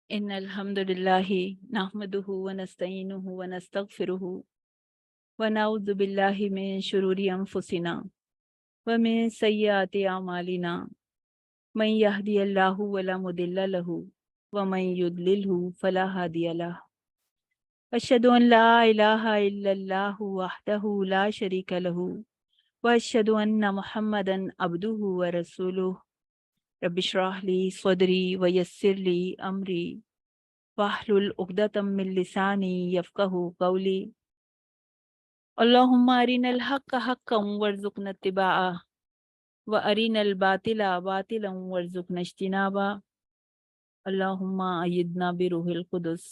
إن الحمد لله نحمده ونستعينه ونستغفره ونعوذ بالله من شرور أنفسنا ومن سيئات أعمالنا من يهدي الله ولا مضل له ومن يضلله فلا هادي له أشهد أن لا إله إلا الله وحده لا شريك له وأشهد أن محمدا عبده ورسوله رب اشرح لي صدري ويسر لي أمري واحلل عقدة من لساني يفقهوا قولي اللهم أرنا الحق حقا وارزقنا اتباعه وأرنا الباطل باطلا وارزقنا اجتنابه اللهم أيدنا بروح القدس۔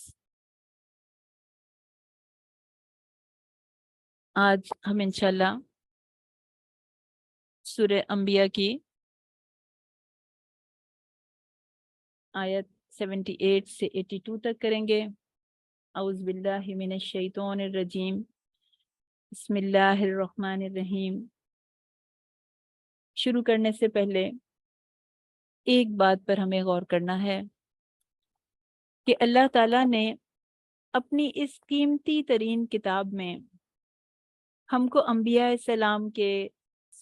آج ہم انشاءاللہ سورہ انبیاء کی آیت 78 سے 82 تک کریں گے۔ اعوذ باللہ من الشیطان الرجیم، بسم اللہ الرحمن الرحیم۔ شروع کرنے سے پہلے ایک بات پر ہمیں غور کرنا ہے کہ اللہ تعالیٰ نے اپنی اس قیمتی ترین کتاب میں ہم کو انبیاء السلام کے،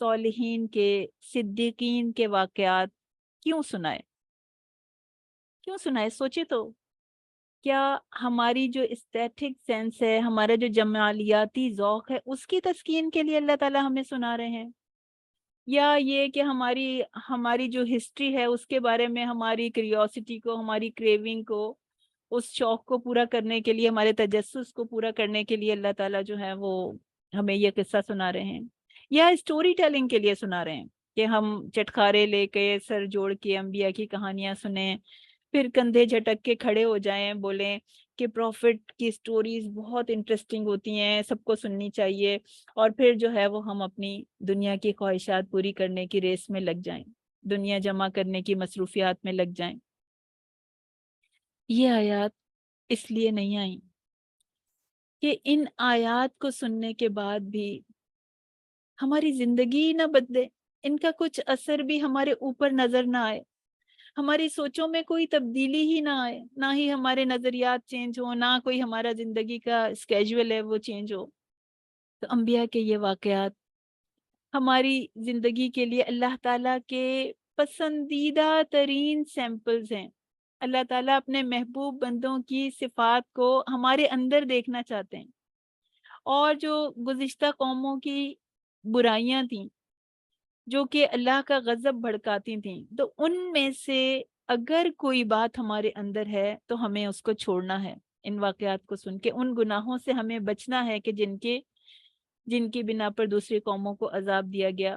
صالحین کے، صدیقین کے واقعات کیوں سنائے؟ کیوں سنائے؟ سوچے تو، کیا ہماری جو استھیٹک سینس ہے، ہمارا جو جمالیاتی ذوق ہے، اس کی تسکین کے لیے اللہ تعالیٰ ہمیں سنا رہے ہیں؟ یا یہ کہ ہماری جو ہسٹری ہے اس کے بارے میں ہماری کریوسٹی کو، ہماری کریونگ کو، اس شوق کو پورا کرنے کے لیے، ہمارے تجسس کو پورا کرنے کے لیے اللہ تعالیٰ جو ہے وہ ہمیں یہ قصہ سنا رہے ہیں، یا اسٹوری ٹیلنگ کے لیے سنا رہے ہیں کہ ہم چٹخارے لے کے سر جوڑ کے انبیاء کی کہانیاں سنیں، پھر کندھے جھٹک کے کھڑے ہو جائیں، بولیں کہ پروفٹ کی سٹوریز بہت انٹرسٹنگ ہوتی ہیں، سب کو سننی چاہیے، اور پھر جو ہے وہ ہم اپنی دنیا کی خواہشات پوری کرنے کی ریس میں لگ جائیں، دنیا جمع کرنے کی مصروفیات میں لگ جائیں۔ یہ آیات اس لیے نہیں آئیں کہ ان آیات کو سننے کے بعد بھی ہماری زندگی نہ بدلے، ان کا کچھ اثر بھی ہمارے اوپر نظر نہ آئے، ہماری سوچوں میں کوئی تبدیلی ہی نہ آئے، نہ ہی ہمارے نظریات چینج ہو، نہ کوئی ہمارا زندگی کا اسکیجول ہے وہ چینج ہو۔ تو انبیاء کے یہ واقعات ہماری زندگی کے لیے اللہ تعالیٰ کے پسندیدہ ترین سیمپلز ہیں۔ اللہ تعالیٰ اپنے محبوب بندوں کی صفات کو ہمارے اندر دیکھنا چاہتے ہیں، اور جو گزشتہ قوموں کی برائیاں تھیں جو کہ اللہ کا غضب بھڑکاتی تھیں، تو ان میں سے اگر کوئی بات ہمارے اندر ہے تو ہمیں اس کو چھوڑنا ہے۔ ان واقعات کو سن کے ان گناہوں سے ہمیں بچنا ہے کہ جن کی بنا پر دوسری قوموں کو عذاب دیا گیا۔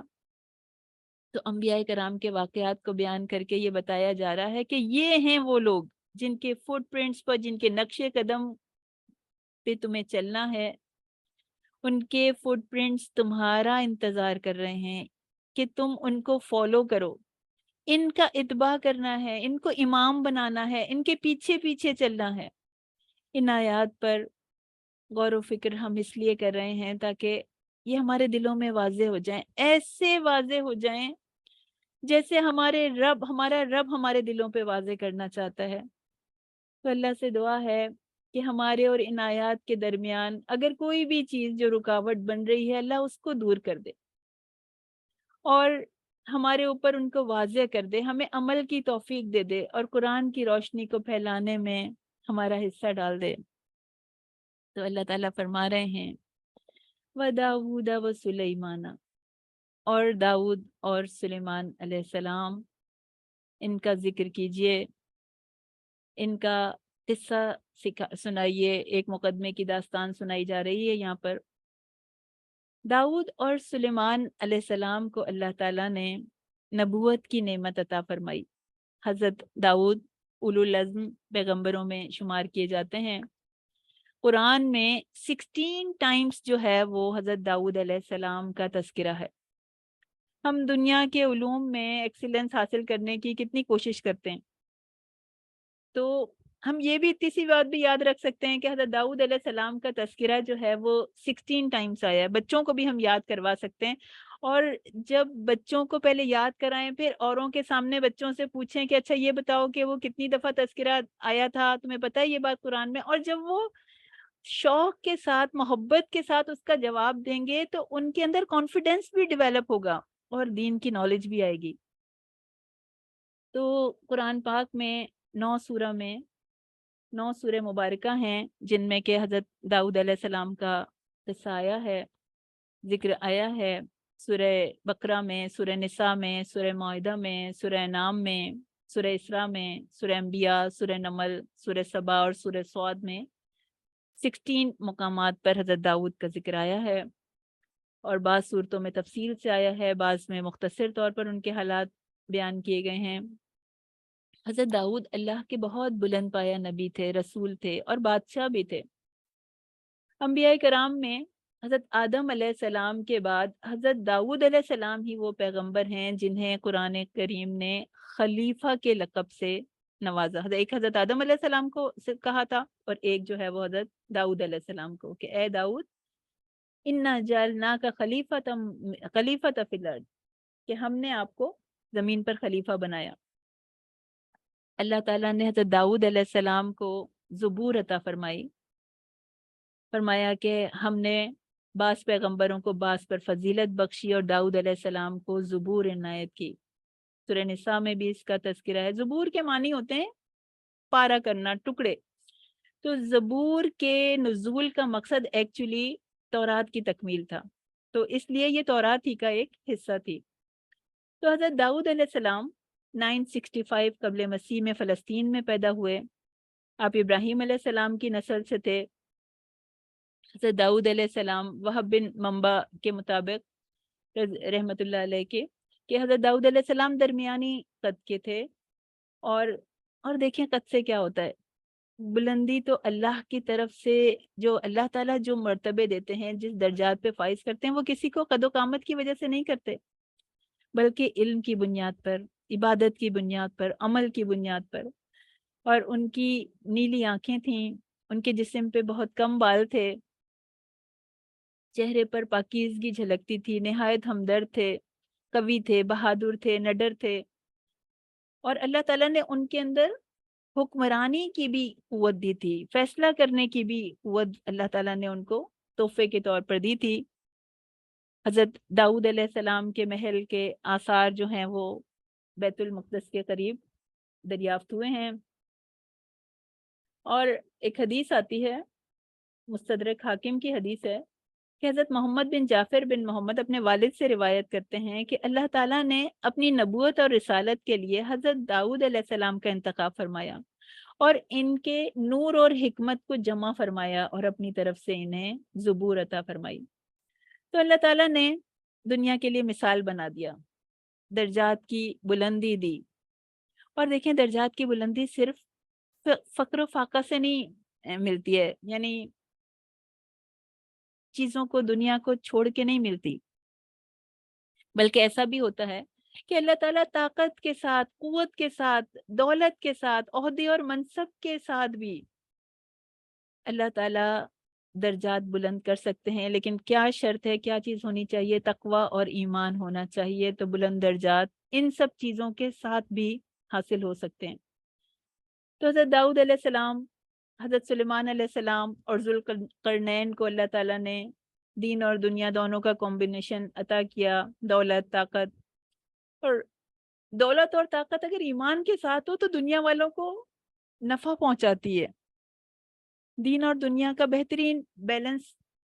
تو انبیاء کرام کے واقعات کو بیان کر کے یہ بتایا جا رہا ہے کہ یہ ہیں وہ لوگ جن کے فٹ پرنٹس پر، جن کے نقش قدم پہ تمہیں چلنا ہے، ان کے فٹ پرنٹس تمہارا انتظار کر رہے ہیں کہ تم ان کو فالو کرو، ان کا اتباع کرنا ہے، ان کو امام بنانا ہے، ان کے پیچھے پیچھے چلنا ہے۔ ان آیات پر غور و فکر ہم اس لیے کر رہے ہیں تاکہ یہ ہمارے دلوں میں واضح ہو جائیں، ایسے واضح ہو جائیں جیسے ہمارا رب ہمارے دلوں پہ واضح کرنا چاہتا ہے۔ تو اللہ سے دعا ہے کہ ہمارے اور ان آیات کے درمیان اگر کوئی بھی چیز جو رکاوٹ بن رہی ہے، اللہ اس کو دور کر دے اور ہمارے اوپر ان کو واضح کر دے، ہمیں عمل کی توفیق دے دے، اور قرآن کی روشنی کو پھیلانے میں ہمارا حصہ ڈال دے۔ تو اللہ تعالیٰ فرما رہے ہیں وَدَاوُودَ وَسُلَيْمَانَ، اور داؤد اور سلیمان علیہ السلام، ان کا ذکر کیجئے، ان کا قصہ سنائیے۔ ایک مقدمے کی داستان سنائی جا رہی ہے یہاں پر۔ داؤد اور سلیمان علیہ السلام کو اللہ تعالیٰ نے نبوت کی نعمت عطا فرمائی۔ حضرت داؤد اولو العزم پیغمبروں میں شمار کیے جاتے ہیں۔ قرآن میں 16 ٹائمز جو ہے وہ حضرت داؤد علیہ السلام کا تذکرہ ہے۔ ہم دنیا کے علوم میں ایکسیلنس حاصل کرنے کی کتنی کوشش کرتے ہیں، تو ہم یہ بھی اتنی سی بات بھی یاد رکھ سکتے ہیں کہ حضرت داؤد علیہ السلام کا تذکرہ جو ہے وہ 16 ٹائمز آیا ہے۔ بچوں کو بھی ہم یاد کروا سکتے ہیں، اور جب بچوں کو پہلے یاد کرائیں، پھر اوروں کے سامنے بچوں سے پوچھیں کہ اچھا یہ بتاؤ کہ وہ کتنی دفعہ تذکرہ آیا تھا، تمہیں پتہ ہے یہ بات قرآن میں؟ اور جب وہ شوق کے ساتھ، محبت کے ساتھ اس کا جواب دیں گے تو ان کے اندر کانفیڈینس بھی ڈیولپ ہوگا اور دین کی نالج بھی آئے گی۔ تو قرآن پاک میں 9 سورہ مبارکہ ہیں جن میں کہ حضرت داؤد علیہ السلام کا قصہ آیا ہے، ذکر آیا ہے۔ سورہ بقرہ میں، سورہ نساء میں، سورہ معاہدہ میں، سورہ انعام میں، سورہ اسراء میں، سورہ انبیاء، سورہ نمل، سورہ سبا اور سورہ صاد میں 16 مقامات پر حضرت داؤد کا ذکر آیا ہے، اور بعض صورتوں میں تفصیل سے آیا ہے، بعض میں مختصر طور پر ان کے حالات بیان کیے گئے ہیں۔ حضرت داؤد اللہ کے بہت بلند پایہ نبی تھے، رسول تھے اور بادشاہ بھی تھے۔ انبیاء کرام میں حضرت آدم علیہ السلام کے بعد حضرت داؤد علیہ السلام ہی وہ پیغمبر ہیں جنہیں قرآن کریم نے خلیفہ کے لقب سے نوازا۔ ایک حضرت آدم علیہ السلام کو کہا تھا اور ایک جو ہے وہ حضرت داؤد علیہ السلام کو، کہ اے داؤد انا جعلناک خلیفۃ فی الارض، کہ ہم نے آپ کو زمین پر خلیفہ بنایا۔ اللہ تعالیٰ نے حضرت داؤد علیہ السلام کو زبور عطا فرمائی، فرمایا کہ ہم نے بعض پیغمبروں کو بعض پر فضیلت بخشی اور داؤد علیہ السلام کو زبور عنایت کی۔ سورہ نساء میں بھی اس کا تذکرہ ہے۔ زبور کے معنی ہوتے ہیں پارا کرنا، ٹکڑے۔ تو زبور کے نزول کا مقصد ایکچولی تورات کی تکمیل تھا، تو اس لیے یہ تورات ہی کا ایک حصہ تھی۔ تو حضرت داؤد علیہ السلام 965 قبل مسیح میں فلسطین میں پیدا ہوئے۔ آپ ابراہیم علیہ السلام کی نسل سے تھے۔ حضرت داؤد علیہ السلام وہب بن منبع کے مطابق رحمت اللہ علیہ کے، کہ حضرت داؤد علیہ السلام درمیانی قد کے تھے، اور دیکھیں قد سے کیا ہوتا ہے، بلندی تو اللہ کی طرف سے، جو اللہ تعالیٰ جو مرتبے دیتے ہیں، جس درجات پہ فائز کرتے ہیں، وہ کسی کو قد و قامت کی وجہ سے نہیں کرتے، بلکہ علم کی بنیاد پر، عبادت کی بنیاد پر، عمل کی بنیاد پر۔ اور ان کی نیلی آنکھیں تھیں، ان کے جسم پہ بہت کم بال تھے، چہرے پر پاکیزگی جھلکتی تھی، نہایت ہمدرد تھے، قوی تھے، بہادر تھے، نڈر تھے، اور اللہ تعالیٰ نے ان کے اندر حکمرانی کی بھی قوت دی تھی، فیصلہ کرنے کی بھی قوت اللہ تعالیٰ نے ان کو تحفے کے طور پر دی تھی۔ حضرت داؤد علیہ السلام کے محل کے آثار جو ہیں وہ بیت المقدس کے قریب دریافت ہوئے ہیں، اور ایک حدیث آتی ہے، مستدرک حاکم کی حدیث ہے، کہ حضرت محمد بن جعفر بن محمد اپنے والد سے روایت کرتے ہیں کہ اللہ تعالیٰ نے اپنی نبوت اور رسالت کے لیے حضرت داؤد علیہ السلام کا انتخاب فرمایا اور ان کے نور اور حکمت کو جمع فرمایا اور اپنی طرف سے انہیں زبور عطا فرمائی۔ تو اللہ تعالیٰ نے دنیا کے لیے مثال بنا دیا، درجات کی بلندی دی، اور دیکھیں درجات کی بلندی صرف فقر و فاقہ سے نہیں ملتی ہے، یعنی چیزوں کو، دنیا کو چھوڑ کے نہیں ملتی، بلکہ ایسا بھی ہوتا ہے کہ اللہ تعالیٰ طاقت کے ساتھ، قوت کے ساتھ، دولت کے ساتھ، عہدے اور منصب کے ساتھ بھی اللہ تعالیٰ درجات بلند کر سکتے ہیں، لیکن کیا شرط ہے، کیا چیز ہونی چاہیے؟ تقوی اور ایمان ہونا چاہیے، تو بلند درجات ان سب چیزوں کے ساتھ بھی حاصل ہو سکتے ہیں۔ تو حضرت داؤد علیہ السلام، حضرت سلیمان علیہ السلام اور ذوالقرنین کو اللہ تعالیٰ نے دین اور دنیا دونوں کا کمبینیشن عطا کیا، دولت، طاقت، اور دولت اور طاقت اگر ایمان کے ساتھ ہو تو دنیا والوں کو نفع پہنچاتی ہے۔ دین اور دنیا کا بہترین بیلنس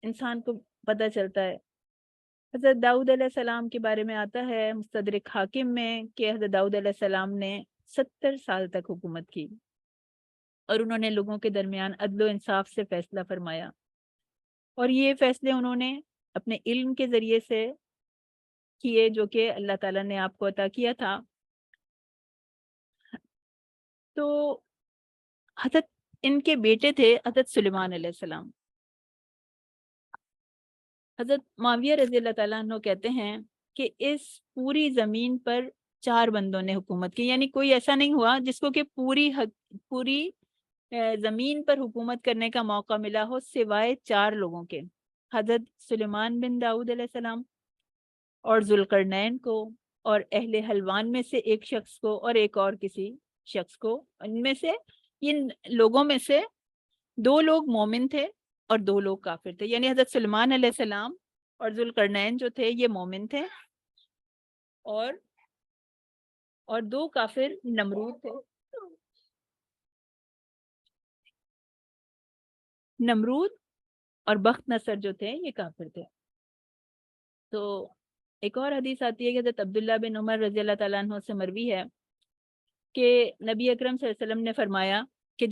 انسان کو پتہ چلتا ہے۔ حضرت داؤد علیہ السلام کے بارے میں آتا ہے مستدرک حاکم میں کہ حضرت داؤد علیہ السلام نے 70 سال تک حکومت کی، اور انہوں نے لوگوں کے درمیان عدل و انصاف سے فیصلہ فرمایا، اور یہ فیصلے انہوں نے اپنے علم کے ذریعے سے کیے جو کہ اللہ تعالیٰ نے آپ کو عطا کیا تھا۔ تو حضرت ان کے بیٹے تھے حضرت سلیمان علیہ السلام۔ حضرت معاویہ رضی اللہ تعالیٰ عنہ کہتے ہیں کہ اس پوری زمین پر 4 بندوں نے حکومت کی، یعنی کوئی ایسا نہیں ہوا جس کو کہ پوری زمین پر حکومت کرنے کا موقع ملا ہو سوائے 4 لوگوں کے، حضرت سلیمان بن داؤد علیہ السلام، اور ذوالقرنین کو اور اہل حلوان میں سے ایک شخص کو اور ایک اور کسی شخص کو، ان میں سے ان لوگوں میں سے 2 لوگ مومن تھے اور 2 لوگ کافر تھے، یعنی حضرت سلیمان علیہ السلام اور ذوالقرنین جو تھے یہ مومن تھے، اور 2 کافر نمرود تھے۔ نمرود اور بخت نصر جو تھے یہ کافر تھے۔ تو ایک اور حدیث آتی ہے کہ حضرت عبداللہ بن عمر رضی اللہ تعالیٰ عنہ سے مروی ہے کہ نبی اکرم صلی اللہ علیہ وسلم نے فرمایا کہ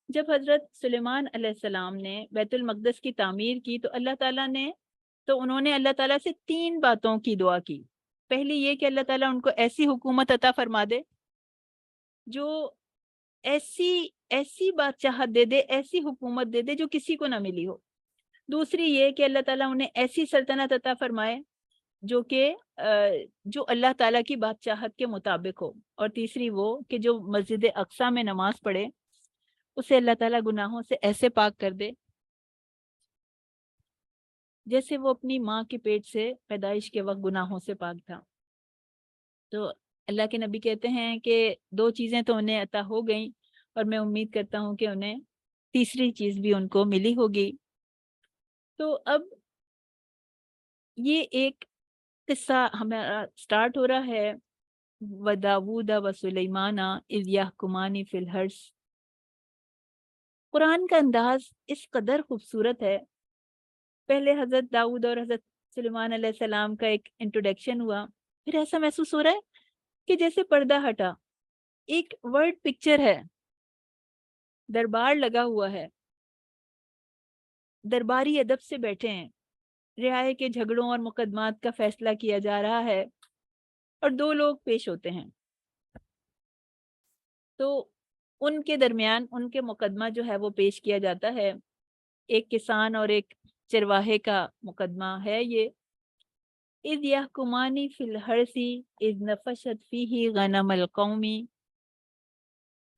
جب حضرت سلیمان علیہ السلام نے بیت المقدس کی تعمیر کی تو انہوں نے اللہ تعالیٰ سے 3 باتوں کی دعا کی۔ پہلی یہ کہ اللہ تعالیٰ ان کو ایسی حکومت عطا فرما دے جو ایسی بادشاہت دے دے، ایسی حکومت دے دے جو کسی کو نہ ملی ہو۔ دوسری یہ کہ اللہ تعالیٰ انہیں ایسی سلطنت عطا فرمائے جو اللہ تعالیٰ کی بادشاہت کے مطابق ہو، اور تیسری وہ کہ جو مسجد اقصی میں نماز پڑھے اسے اللہ تعالیٰ گناہوں سے ایسے پاک کر دے جیسے وہ اپنی ماں کے پیٹ سے پیدائش کے وقت گناہوں سے پاک تھا۔ تو اللہ کے نبی کہتے ہیں کہ 2 چیزیں تو انہیں عطا ہو گئیں، اور میں امید کرتا ہوں کہ انہیں تیسری چیز بھی ان کو ملی ہوگی۔ تو اب یہ ایک قصہ ہمارا سٹارٹ ہو رہا ہے، وَدَاوُودَ وَسُلَيْمَانَ إِذْ يَحْكُمَانِ فِي الْحَرْثِ۔ قرآن کا انداز اس قدر خوبصورت ہے۔ پہلے حضرت داؤد اور حضرت سلیمان علیہ السلام کا ایک انٹروڈکشن ہوا، پھر ایسا محسوس ہو رہا ہے کہ جیسے پردہ ہٹا، ایک ورڈ پکچر ہے، دربار لگا ہوا ہے، درباری ادب سے بیٹھے ہیں، رعایا کے جھگڑوں اور مقدمات کا فیصلہ کیا جا رہا ہے، اور 2 لوگ پیش ہوتے ہیں۔ تو ان کے درمیان ان کے مقدمہ جو ہے وہ پیش کیا جاتا ہے، ایک کسان اور ایک چرواہے کا مقدمہ ہے یہ۔ اذ یحکمانی فی الحرث اذ نفشت فیہ غنم القوم۔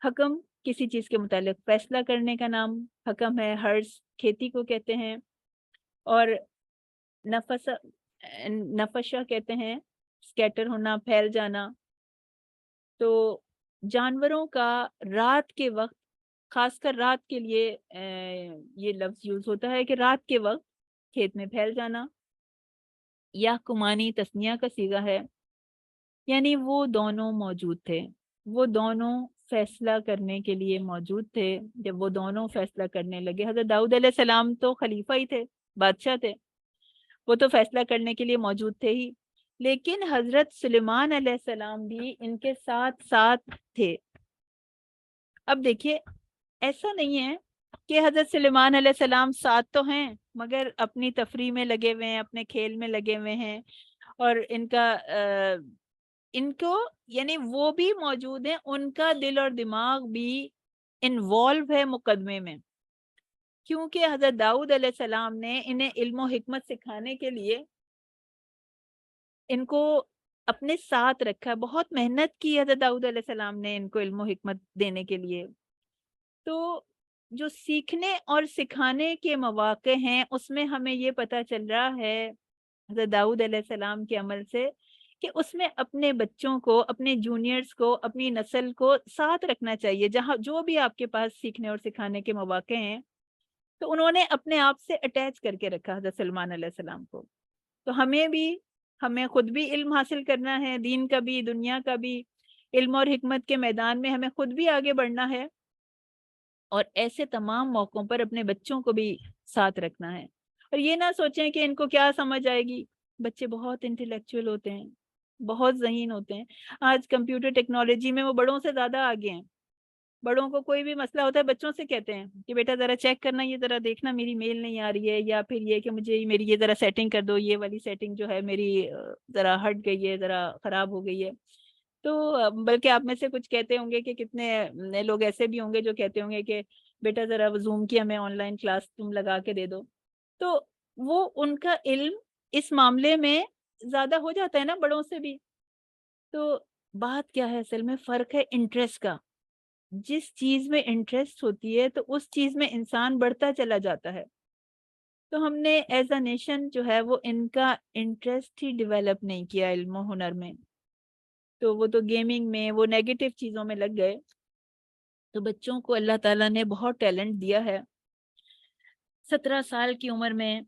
حکم کسی چیز کے متعلق فیصلہ کرنے کا نام حکم ہے، حرث کھیتی کو کہتے ہیں، اور نفشہ کہتے ہیں سکیٹر ہونا، پھیل جانا۔ تو جانوروں کا رات کے وقت، خاص کر رات کے لیے یہ لفظ یوز ہوتا ہے کہ رات کے وقت کھیت میں پھیل جانا۔ یا کمانی تسنیہ کا صیغہ ہے، یعنی وہ دونوں موجود تھے، وہ دونوں فیصلہ کرنے کے لیے موجود تھے۔ جب وہ دونوں فیصلہ کرنے لگے، حضرت داؤد علیہ السلام تو خلیفہ ہی تھے، بادشاہ تھے، وہ تو فیصلہ کرنے کے لیے موجود تھے ہی، لیکن حضرت سلیمان علیہ السلام بھی ان کے ساتھ ساتھ تھے۔ اب دیکھیے، ایسا نہیں ہے کہ حضرت سلیمان علیہ السلام ساتھ تو ہیں مگر اپنی تفریح میں لگے ہوئے ہیں، اپنے کھیل میں لگے ہوئے ہیں، اور ان کو یعنی وہ بھی موجود ہیں، ان کا دل اور دماغ بھی انوالو ہے مقدمے میں، کیونکہ حضرت داؤد علیہ السلام نے انہیں علم و حکمت سکھانے کے لیے ان کو اپنے ساتھ رکھا، بہت محنت کی حضرت داؤد علیہ السلام نے ان کو علم و حکمت دینے کے لیے۔ تو جو سیکھنے اور سکھانے کے مواقع ہیں اس میں ہمیں یہ پتہ چل رہا ہے حضرت داؤد علیہ السلام کے عمل سے کہ اس میں اپنے بچوں کو، اپنے جونیئرز کو، اپنی نسل کو ساتھ رکھنا چاہیے، جہاں جو بھی آپ کے پاس سیکھنے اور سکھانے کے مواقع ہیں۔ تو انہوں نے اپنے آپ سے اٹیچ کر کے رکھا حضرت سلیمان علیہ السلام کو۔ تو ہمیں خود بھی علم حاصل کرنا ہے، دین کا بھی، دنیا کا بھی، علم اور حکمت کے میدان میں ہمیں خود بھی آگے بڑھنا ہے، اور ایسے تمام موقعوں پر اپنے بچوں کو بھی ساتھ رکھنا ہے۔ اور یہ نہ سوچیں کہ ان کو کیا سمجھ آئے گی، بچے بہت انٹلیکچوئل ہوتے ہیں، بہت ذہین ہوتے ہیں۔ آج کمپیوٹر ٹیکنالوجی میں وہ بڑوں سے زیادہ آگے ہیں۔ بڑوں کو کوئی بھی مسئلہ ہوتا ہے بچوں سے کہتے ہیں کہ بیٹا ذرا چیک کرنا، یہ ذرا دیکھنا میری میل نہیں آ رہی ہے، یا پھر یہ کہ مجھے میری یہ ذرا سیٹنگ کر دو، یہ والی سیٹنگ جو ہے میری ذرا ہٹ گئی ہے، ذرا خراب ہو گئی ہے۔ تو بلکہ آپ میں سے کچھ کہتے ہوں گے کہ کتنے لوگ ایسے بھی ہوں گے جو کہتے ہوں گے کہ بیٹا ذرا زوم کی ہمیں آن لائن کلاس تم لگا کے دے دو۔ تو وہ ان کا علم اس معاملے میں زیادہ ہو جاتا ہے نا بڑوں سے بھی۔ تو بات کیا ہے اصل میں، فرق ہے انٹرسٹ کا۔ جس چیز میں انٹرسٹ ہوتی ہے تو اس چیز میں انسان بڑھتا چلا جاتا ہے۔ تو ہم نے ایز اے نیشن جو ہے وہ ان کا انٹرسٹ ہی ڈیولپ نہیں کیا علم و ہنر میں، تو وہ تو گیمنگ میں، وہ نیگیٹو چیزوں میں لگ گئے۔ تو بچوں کو اللہ تعالیٰ نے بہت ٹیلنٹ دیا ہے۔ 17 سال کی عمر میں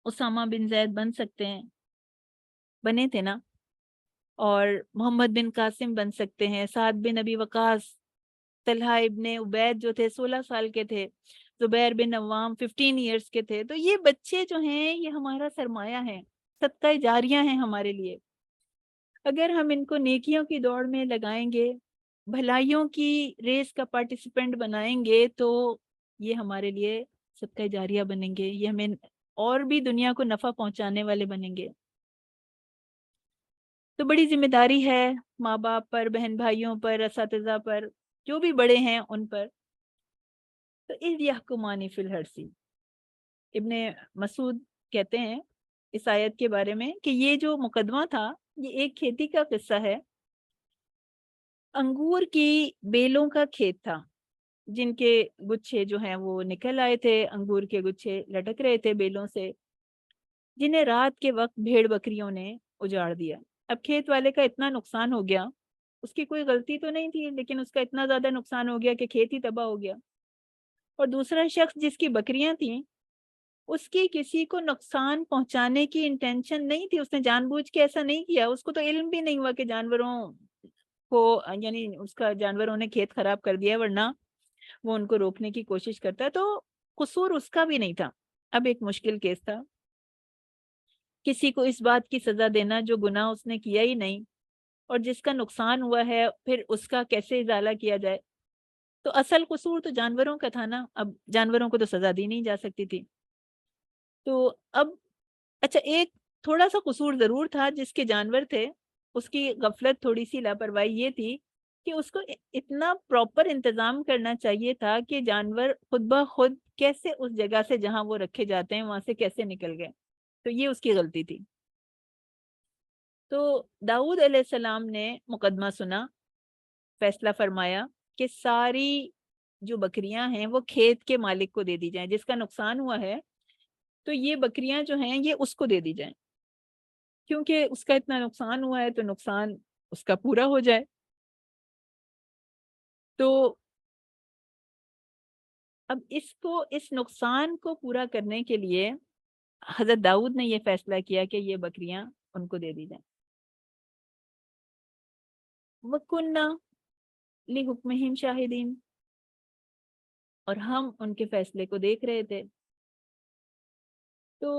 اسامہ بن زید بن سکتے ہیں، بنے تھے نا، اور محمد بن قاسم بن سکتے ہیں، سعد بن ابی وقاص، طلحہ ابن عبید جو تھے 16 سال کے تھے، زبیر بن عوام 15 ایئرس کے تھے۔ تو یہ بچے جو ہیں یہ ہمارا سرمایہ ہیں، صدقہ جاریہ ہیں ہمارے لیے۔ اگر ہم ان کو نیکیوں کی دوڑ میں لگائیں گے، بھلائیوں کی ریس کا پارٹیسپینٹ بنائیں گے، تو یہ ہمارے لیے صدقہ جاریہ بنیں گے، یہ ہمیں اور بھی دنیا کو نفع پہنچانے والے بنیں گے۔ تو بڑی ذمہ داری ہے ماں باپ پر، بہن بھائیوں پر، اساتذہ پر، جو بھی بڑے ہیں ان پر۔ تو اذ یحکمان فی الحرث، ابن مسعود کہتے ہیں اس آیت کے بارے میں کہ یہ جو مقدمہ تھا یہ ایک کھیتی کا قصہ ہے۔ انگور کی بیلوں کا کھیت تھا، جن کے گچھے جو ہیں وہ نکل آئے تھے، انگور کے گچھے لٹک رہے تھے بیلوں سے، جنہیں رات کے وقت بھیڑ بکریوں نے اجاڑ دیا۔ اب کھیت والے کا اتنا نقصان ہو گیا، اس کی کوئی غلطی تو نہیں تھی، لیکن اس کا اتنا زیادہ نقصان ہو گیا کہ کھیت ہی تباہ ہو گیا۔ اور دوسرا شخص جس کی بکریاں تھیں، اس کی کسی کو نقصان پہنچانے کی انٹینشن نہیں تھی، اس نے جان بوجھ کے ایسا نہیں کیا، اس کو تو علم بھی نہیں ہوا کہ جانوروں کو، یعنی اس کا جانوروں نے کھیت خراب کر دیا، ورنہ وہ ان کو روکنے کی کوشش کرتا ہے۔ تو قصور اس کا بھی نہیں تھا۔ اب ایک مشکل کیس تھا، کسی کو اس بات کی سزا دینا جو گناہ اس نے کیا ہی نہیں، اور جس کا نقصان ہوا ہے پھر اس کا کیسے ازالہ کیا جائے۔ تو اصل قصور تو جانوروں کا تھا نا، اب جانوروں کو تو سزا دی نہیں جا سکتی تھی۔ تو اب اچھا، ایک تھوڑا سا قصور ضرور تھا، جس کے جانور تھے اس کی غفلت، تھوڑی سی لاپرواہی یہ تھی کہ اس کو اتنا پراپر انتظام کرنا چاہیے تھا کہ جانور خود بخود کیسے اس جگہ سے جہاں وہ رکھے جاتے ہیں وہاں سے کیسے نکل گئے، تو یہ اس کی غلطی تھی۔ تو داؤد علیہ السلام نے مقدمہ سنا، فیصلہ فرمایا کہ ساری جو بکریاں ہیں وہ کھیت کے مالک کو دے دی جائیں، جس کا نقصان ہوا ہے تو یہ بکریاں جو ہیں یہ اس کو دے دی جائیں، کیونکہ اس کا اتنا نقصان ہوا ہے تو نقصان اس کا پورا ہو جائے۔ تو اب اس نقصان کو پورا کرنے کے لیے حضرت داؤد نے یہ فیصلہ کیا کہ یہ بکریاں ان کو دے دی جائیں۔ وَكُنَّا لِحُكْمِهِمْ شَاهِدِينَ، اور ہم ان کے فیصلے کو دیکھ رہے تھے۔ تو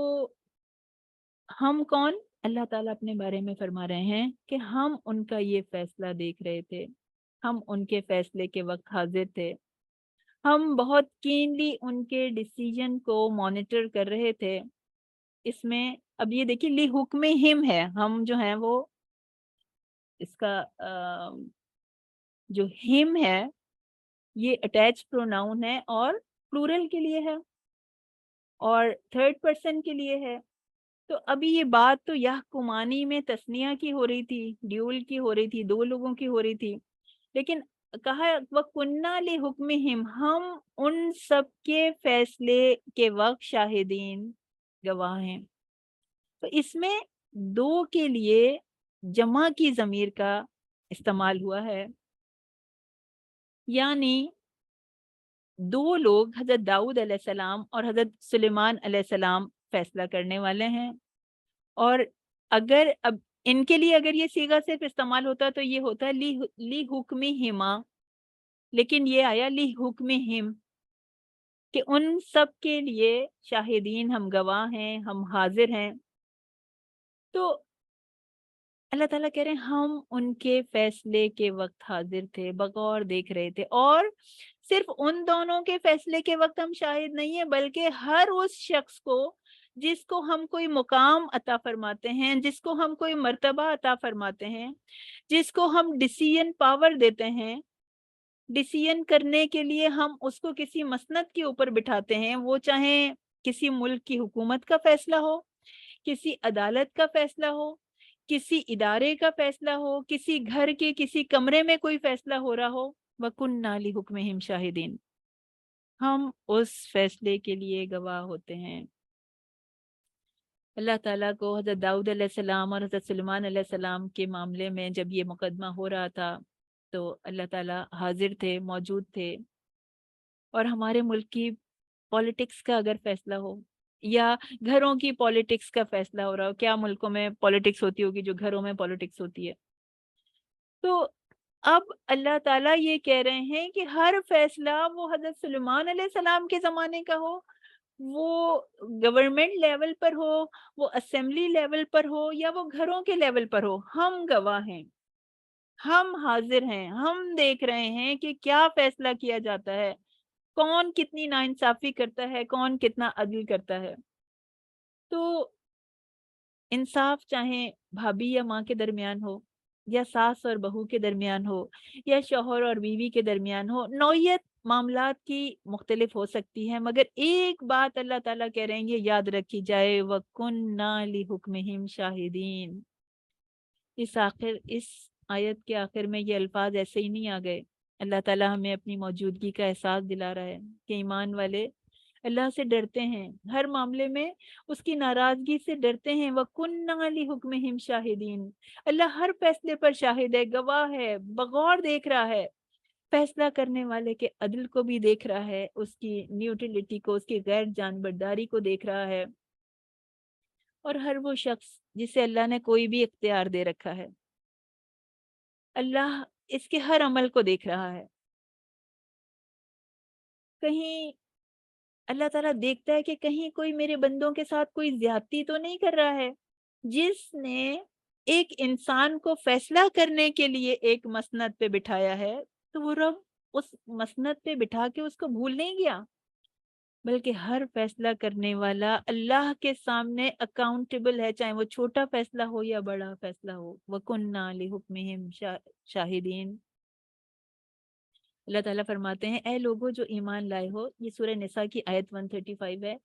ہم کون؟ اللہ تعالیٰ اپنے بارے میں فرما رہے ہیں کہ ہم ان کا یہ فیصلہ دیکھ رہے تھے، ہم ان کے فیصلے کے وقت حاضر تھے، ہم بہت کینلی ان کے ڈیسیجن کو مانیٹر کر رہے تھے۔ اس میں اب یہ دیکھیے لی حکم ہم ہے، ہم جو ہیں وہ اس کا جو ہم ہے یہ اٹیچ پروناؤن ہے اور پلورل کے لیے ہے اور تھرڈ پرسن کے لیے ہے۔ تو ابھی یہ بات تو یحکمانی میں تثنیہ کی ہو رہی تھی، ڈیول کی ہو رہی تھی، دو لوگوں کی ہو رہی تھی، لیکن کہا وَكُنَّا لِحُكْمِهِمْ، ہم ان سب کے فیصلے کے وقت شاہدین، گواہ ہیں۔ تو اس میں دو کے لیے جمع کی ضمیر کا استعمال ہوا ہے، یعنی دو لوگ حضرت داؤد علیہ السلام اور حضرت سلیمان علیہ السلام فیصلہ کرنے والے ہیں۔ اور اگر اب ان کے لیے اگر یہ صیغہ صرف استعمال ہوتا تو یہ ہوتا ہے لی حکمہما، لیکن یہ آیا لی حکمہم، کہ ان سب کے لیے شاہدین، ہم گواہ ہیں، ہم حاضر ہیں۔ تو اللہ تعالیٰ کہہ رہے ہیں ہم ان کے فیصلے کے وقت حاضر تھے، بغور دیکھ رہے تھے، اور صرف ان دونوں کے فیصلے کے وقت ہم شاہد نہیں ہیں، بلکہ ہر اس شخص کو جس کو ہم کوئی مقام عطا فرماتے ہیں، جس کو ہم کوئی مرتبہ عطا فرماتے ہیں، جس کو ہم ڈیسیژن پاور دیتے ہیں، ڈیسیژن کرنے کے لیے ہم اس کو کسی مسند کے اوپر بٹھاتے ہیں، وہ چاہے کسی ملک کی حکومت کا فیصلہ ہو، کسی عدالت کا فیصلہ ہو، کسی ادارے کا فیصلہ ہو، کسی گھر کے کسی کمرے میں کوئی فیصلہ ہو رہا ہو، وَكُنَّا لِحُكْمِهِمْ شَاهِدِينَ، ہم اس فیصلے کے لیے گواہ ہوتے ہیں۔ اللہ تعالیٰ کو حضرت داؤد علیہ السلام اور حضرت سلیمان علیہ السلام کے معاملے میں جب یہ مقدمہ ہو رہا تھا تو اللہ تعالیٰ حاضر تھے، موجود تھے. اور ہمارے ملک کی پالیٹکس کا اگر فیصلہ ہو یا گھروں کی پالیٹکس کا فیصلہ ہو رہا ہو، کیا ملکوں میں پالیٹکس ہوتی ہوگی جو گھروں میں پالیٹکس ہوتی ہے، تو اب اللہ تعالیٰ یہ کہہ رہے ہیں کہ ہر فیصلہ وہ حضرت سلیمان علیہ السلام کے زمانے کا ہو، وہ گورنمنٹ لیول پر ہو، وہ اسمبلی لیول پر ہو، یا وہ گھروں کے لیول پر ہو، ہم گواہ ہیں، ہم حاضر ہیں، ہم دیکھ رہے ہیں کہ کیا فیصلہ کیا جاتا ہے، کون کتنی ناانصافی کرتا ہے، کون کتنا عدل کرتا ہے. تو انصاف چاہے بھابھی یا ماں کے درمیان ہو، یا ساس اور بہو کے درمیان ہو، یا شوہر اور بیوی کے درمیان ہو، نوعیت معاملات کی مختلف ہو سکتی ہے، مگر ایک بات اللہ تعالیٰ کہہ رہے ہیں یہ یاد رکھی جائے، وَكُنَّا لِحُكْمِهِمْ شَاهِدِينَ. اس آیت کے آخر میں یہ الفاظ ایسے ہی نہیں آ گئے. اللہ تعالیٰ ہمیں اپنی موجودگی کا احساس دلا رہا ہے کہ ایمان والے اللہ سے ڈرتے ہیں، ہر معاملے میں اس کی ناراضگی سے ڈرتے ہیں. وَكُنَّا لِحُكْمِهِمْ شَاهِدِينَ. اللہ ہر فیصلے پر شاہد ہے، گواہ ہے، بغور دیکھ رہا ہے، فیصلہ کرنے والے کے عدل کو بھی دیکھ رہا ہے، اس کی نیوٹرلٹی کو، اس کی غیر جانبداری کو دیکھ رہا ہے. اور ہر وہ شخص جسے اللہ نے کوئی بھی اختیار دے رکھا ہے، اللہ اس کے ہر عمل کو دیکھ رہا ہے. کہیں اللہ تعالیٰ دیکھتا ہے کہ کہیں کوئی میرے بندوں کے ساتھ کوئی زیادتی تو نہیں کر رہا ہے. جس نے ایک انسان کو فیصلہ کرنے کے لیے ایک مسند پہ بٹھایا ہے، تو وہ رب اس مسند پہ بٹھا کے اس کو بھول نہیں گیا، بلکہ ہر فیصلہ کرنے والا اللہ کے سامنے اکاؤنٹیبل ہے، چاہے وہ چھوٹا فیصلہ ہو یا بڑا فیصلہ ہو. وَكُنَّا لِحُكْمِهِمْ شَاهِدِينَ. اللہ تعالیٰ فرماتے ہیں اے لوگوں جو ایمان لائے ہو، یہ سورہ نساء کی آیت 135 ہے،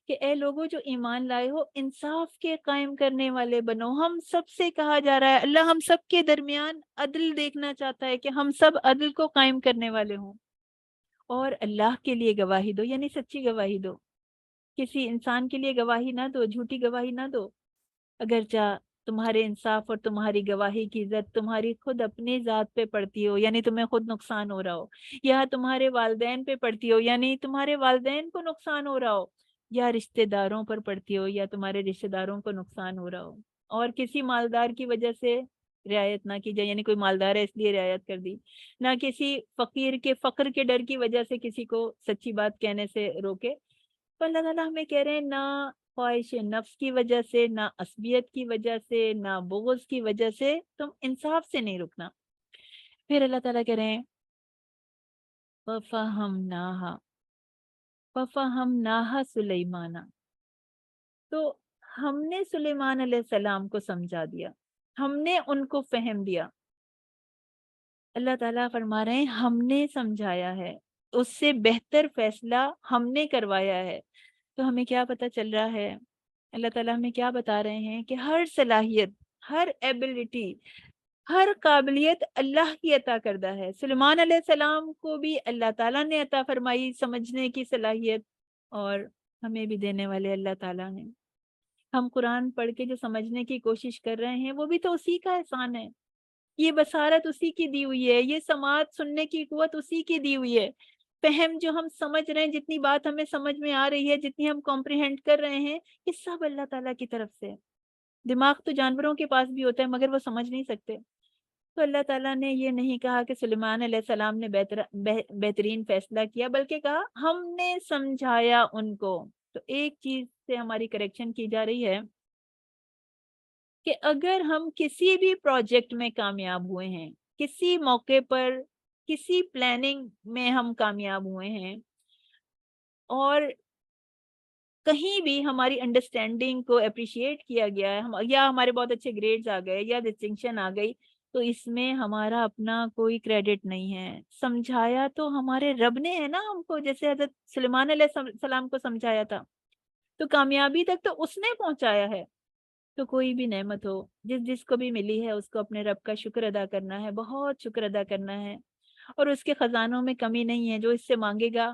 کہ اے لوگوں جو ایمان لائے ہو انصاف کے قائم کرنے والے بنو. ہم سب سے کہا جا رہا ہے، اللہ ہم سب کے درمیان عدل دیکھنا چاہتا ہے کہ ہم سب عدل کو قائم کرنے والے ہوں، اور اللہ کے لیے گواہی دو، یعنی سچی گواہی دو. کسی انسان کے لیے گواہی نہ دو، جھوٹی گواہی نہ دو. اگرچہ تمہارے انصاف اور تمہاری گواہی کی عزت تمہاری خود اپنی ذات پہ پڑتی ہو، یعنی تمہیں خود نقصان ہو رہا ہو، یا تمہارے والدین پہ پڑتی ہو، یعنی تمہارے والدین کو نقصان ہو رہا ہو، یا رشتہ داروں پر پڑتی ہو، یا تمہارے رشتہ داروں کو نقصان ہو رہا ہو، اور کسی مالدار کی وجہ سے رعایت نہ کی جائے، یعنی کوئی مالدار ہے اس لیے رعایت کر دی، نہ کسی فقیر کے فقر کے ڈر کی وجہ سے کسی کو سچی بات کہنے سے روکے. تو اللہ تعالیٰ ہمیں کہہ رہے ہیں نہ خواہش نفس کی وجہ سے، نہ عصبیت کی وجہ سے، نہ بغض کی وجہ سے تم انصاف سے نہیں رکنا. پھر اللہ تعالیٰ کہہ رہے ہیں وَفَهَمْنَاهَا سُلَيْمَانَ. تو ہم نے سلیمان علیہ السلام کو سمجھا دیا، ہم نے ان کو فہم دیا. اللہ تعالیٰ فرما رہے ہیں ہم نے سمجھایا ہے، اس سے بہتر فیصلہ ہم نے کروایا ہے. تو ہمیں کیا پتہ چل رہا ہے، اللہ تعالیٰ ہمیں کیا بتا رہے ہیں کہ ہر صلاحیت، ہر ایبلٹی، ہر قابلیت اللہ کی عطا کردہ ہے. سلیمان علیہ السلام کو بھی اللہ تعالیٰ نے عطا فرمائی سمجھنے کی صلاحیت، اور ہمیں بھی دینے والے اللہ تعالیٰ ہیں. ہم قرآن پڑھ کے جو سمجھنے کی کوشش کر رہے ہیں وہ بھی تو اسی کا احسان ہے. یہ بصارت اسی کی دی ہوئی ہے، یہ سماعت سننے کی قوت اسی کی دی ہوئی ہے، فہم جو ہم سمجھ رہے ہیں، جتنی بات ہمیں سمجھ میں آ رہی ہے، جتنی ہم کمپریہنڈ کر رہے ہیں، یہ سب اللہ تعالیٰ کی طرف سے. دماغ تو جانوروں کے پاس بھی ہوتا ہے مگر وہ سمجھ نہیں سکتے. تو اللہ تعالیٰ نے یہ نہیں کہا کہ سلیمان علیہ السلام نے بہترین فیصلہ کیا، بلکہ کہا ہم نے سمجھایا ان کو. تو ایک چیز سے ہماری کریکشن کی جا رہی ہے کہ اگر ہم کسی بھی پروجیکٹ میں کامیاب ہوئے ہیں، کسی موقع پر کسی پلاننگ میں ہم کامیاب ہوئے ہیں، اور کہیں بھی ہماری انڈرسٹینڈنگ کو اپریشیٹ کیا گیا ہے، یا ہمارے بہت اچھے گریڈز آ گئے یا ڈسٹنکشن آ گئی، تو اس میں ہمارا اپنا کوئی کریڈٹ نہیں ہے. سمجھایا تو ہمارے رب نے ہے نا ہم کو، جیسے حضرت سلیمان علیہ السلام کو سمجھایا تھا، تو کامیابی تک تو اس نے پہنچایا ہے. تو کوئی بھی نعمت ہو جس کو بھی ملی ہے، اس کو اپنے رب کا شکر ادا کرنا ہے، بہت شکر ادا کرنا ہے. اور اس کے خزانوں میں کمی نہیں ہے، جو اس سے مانگے گا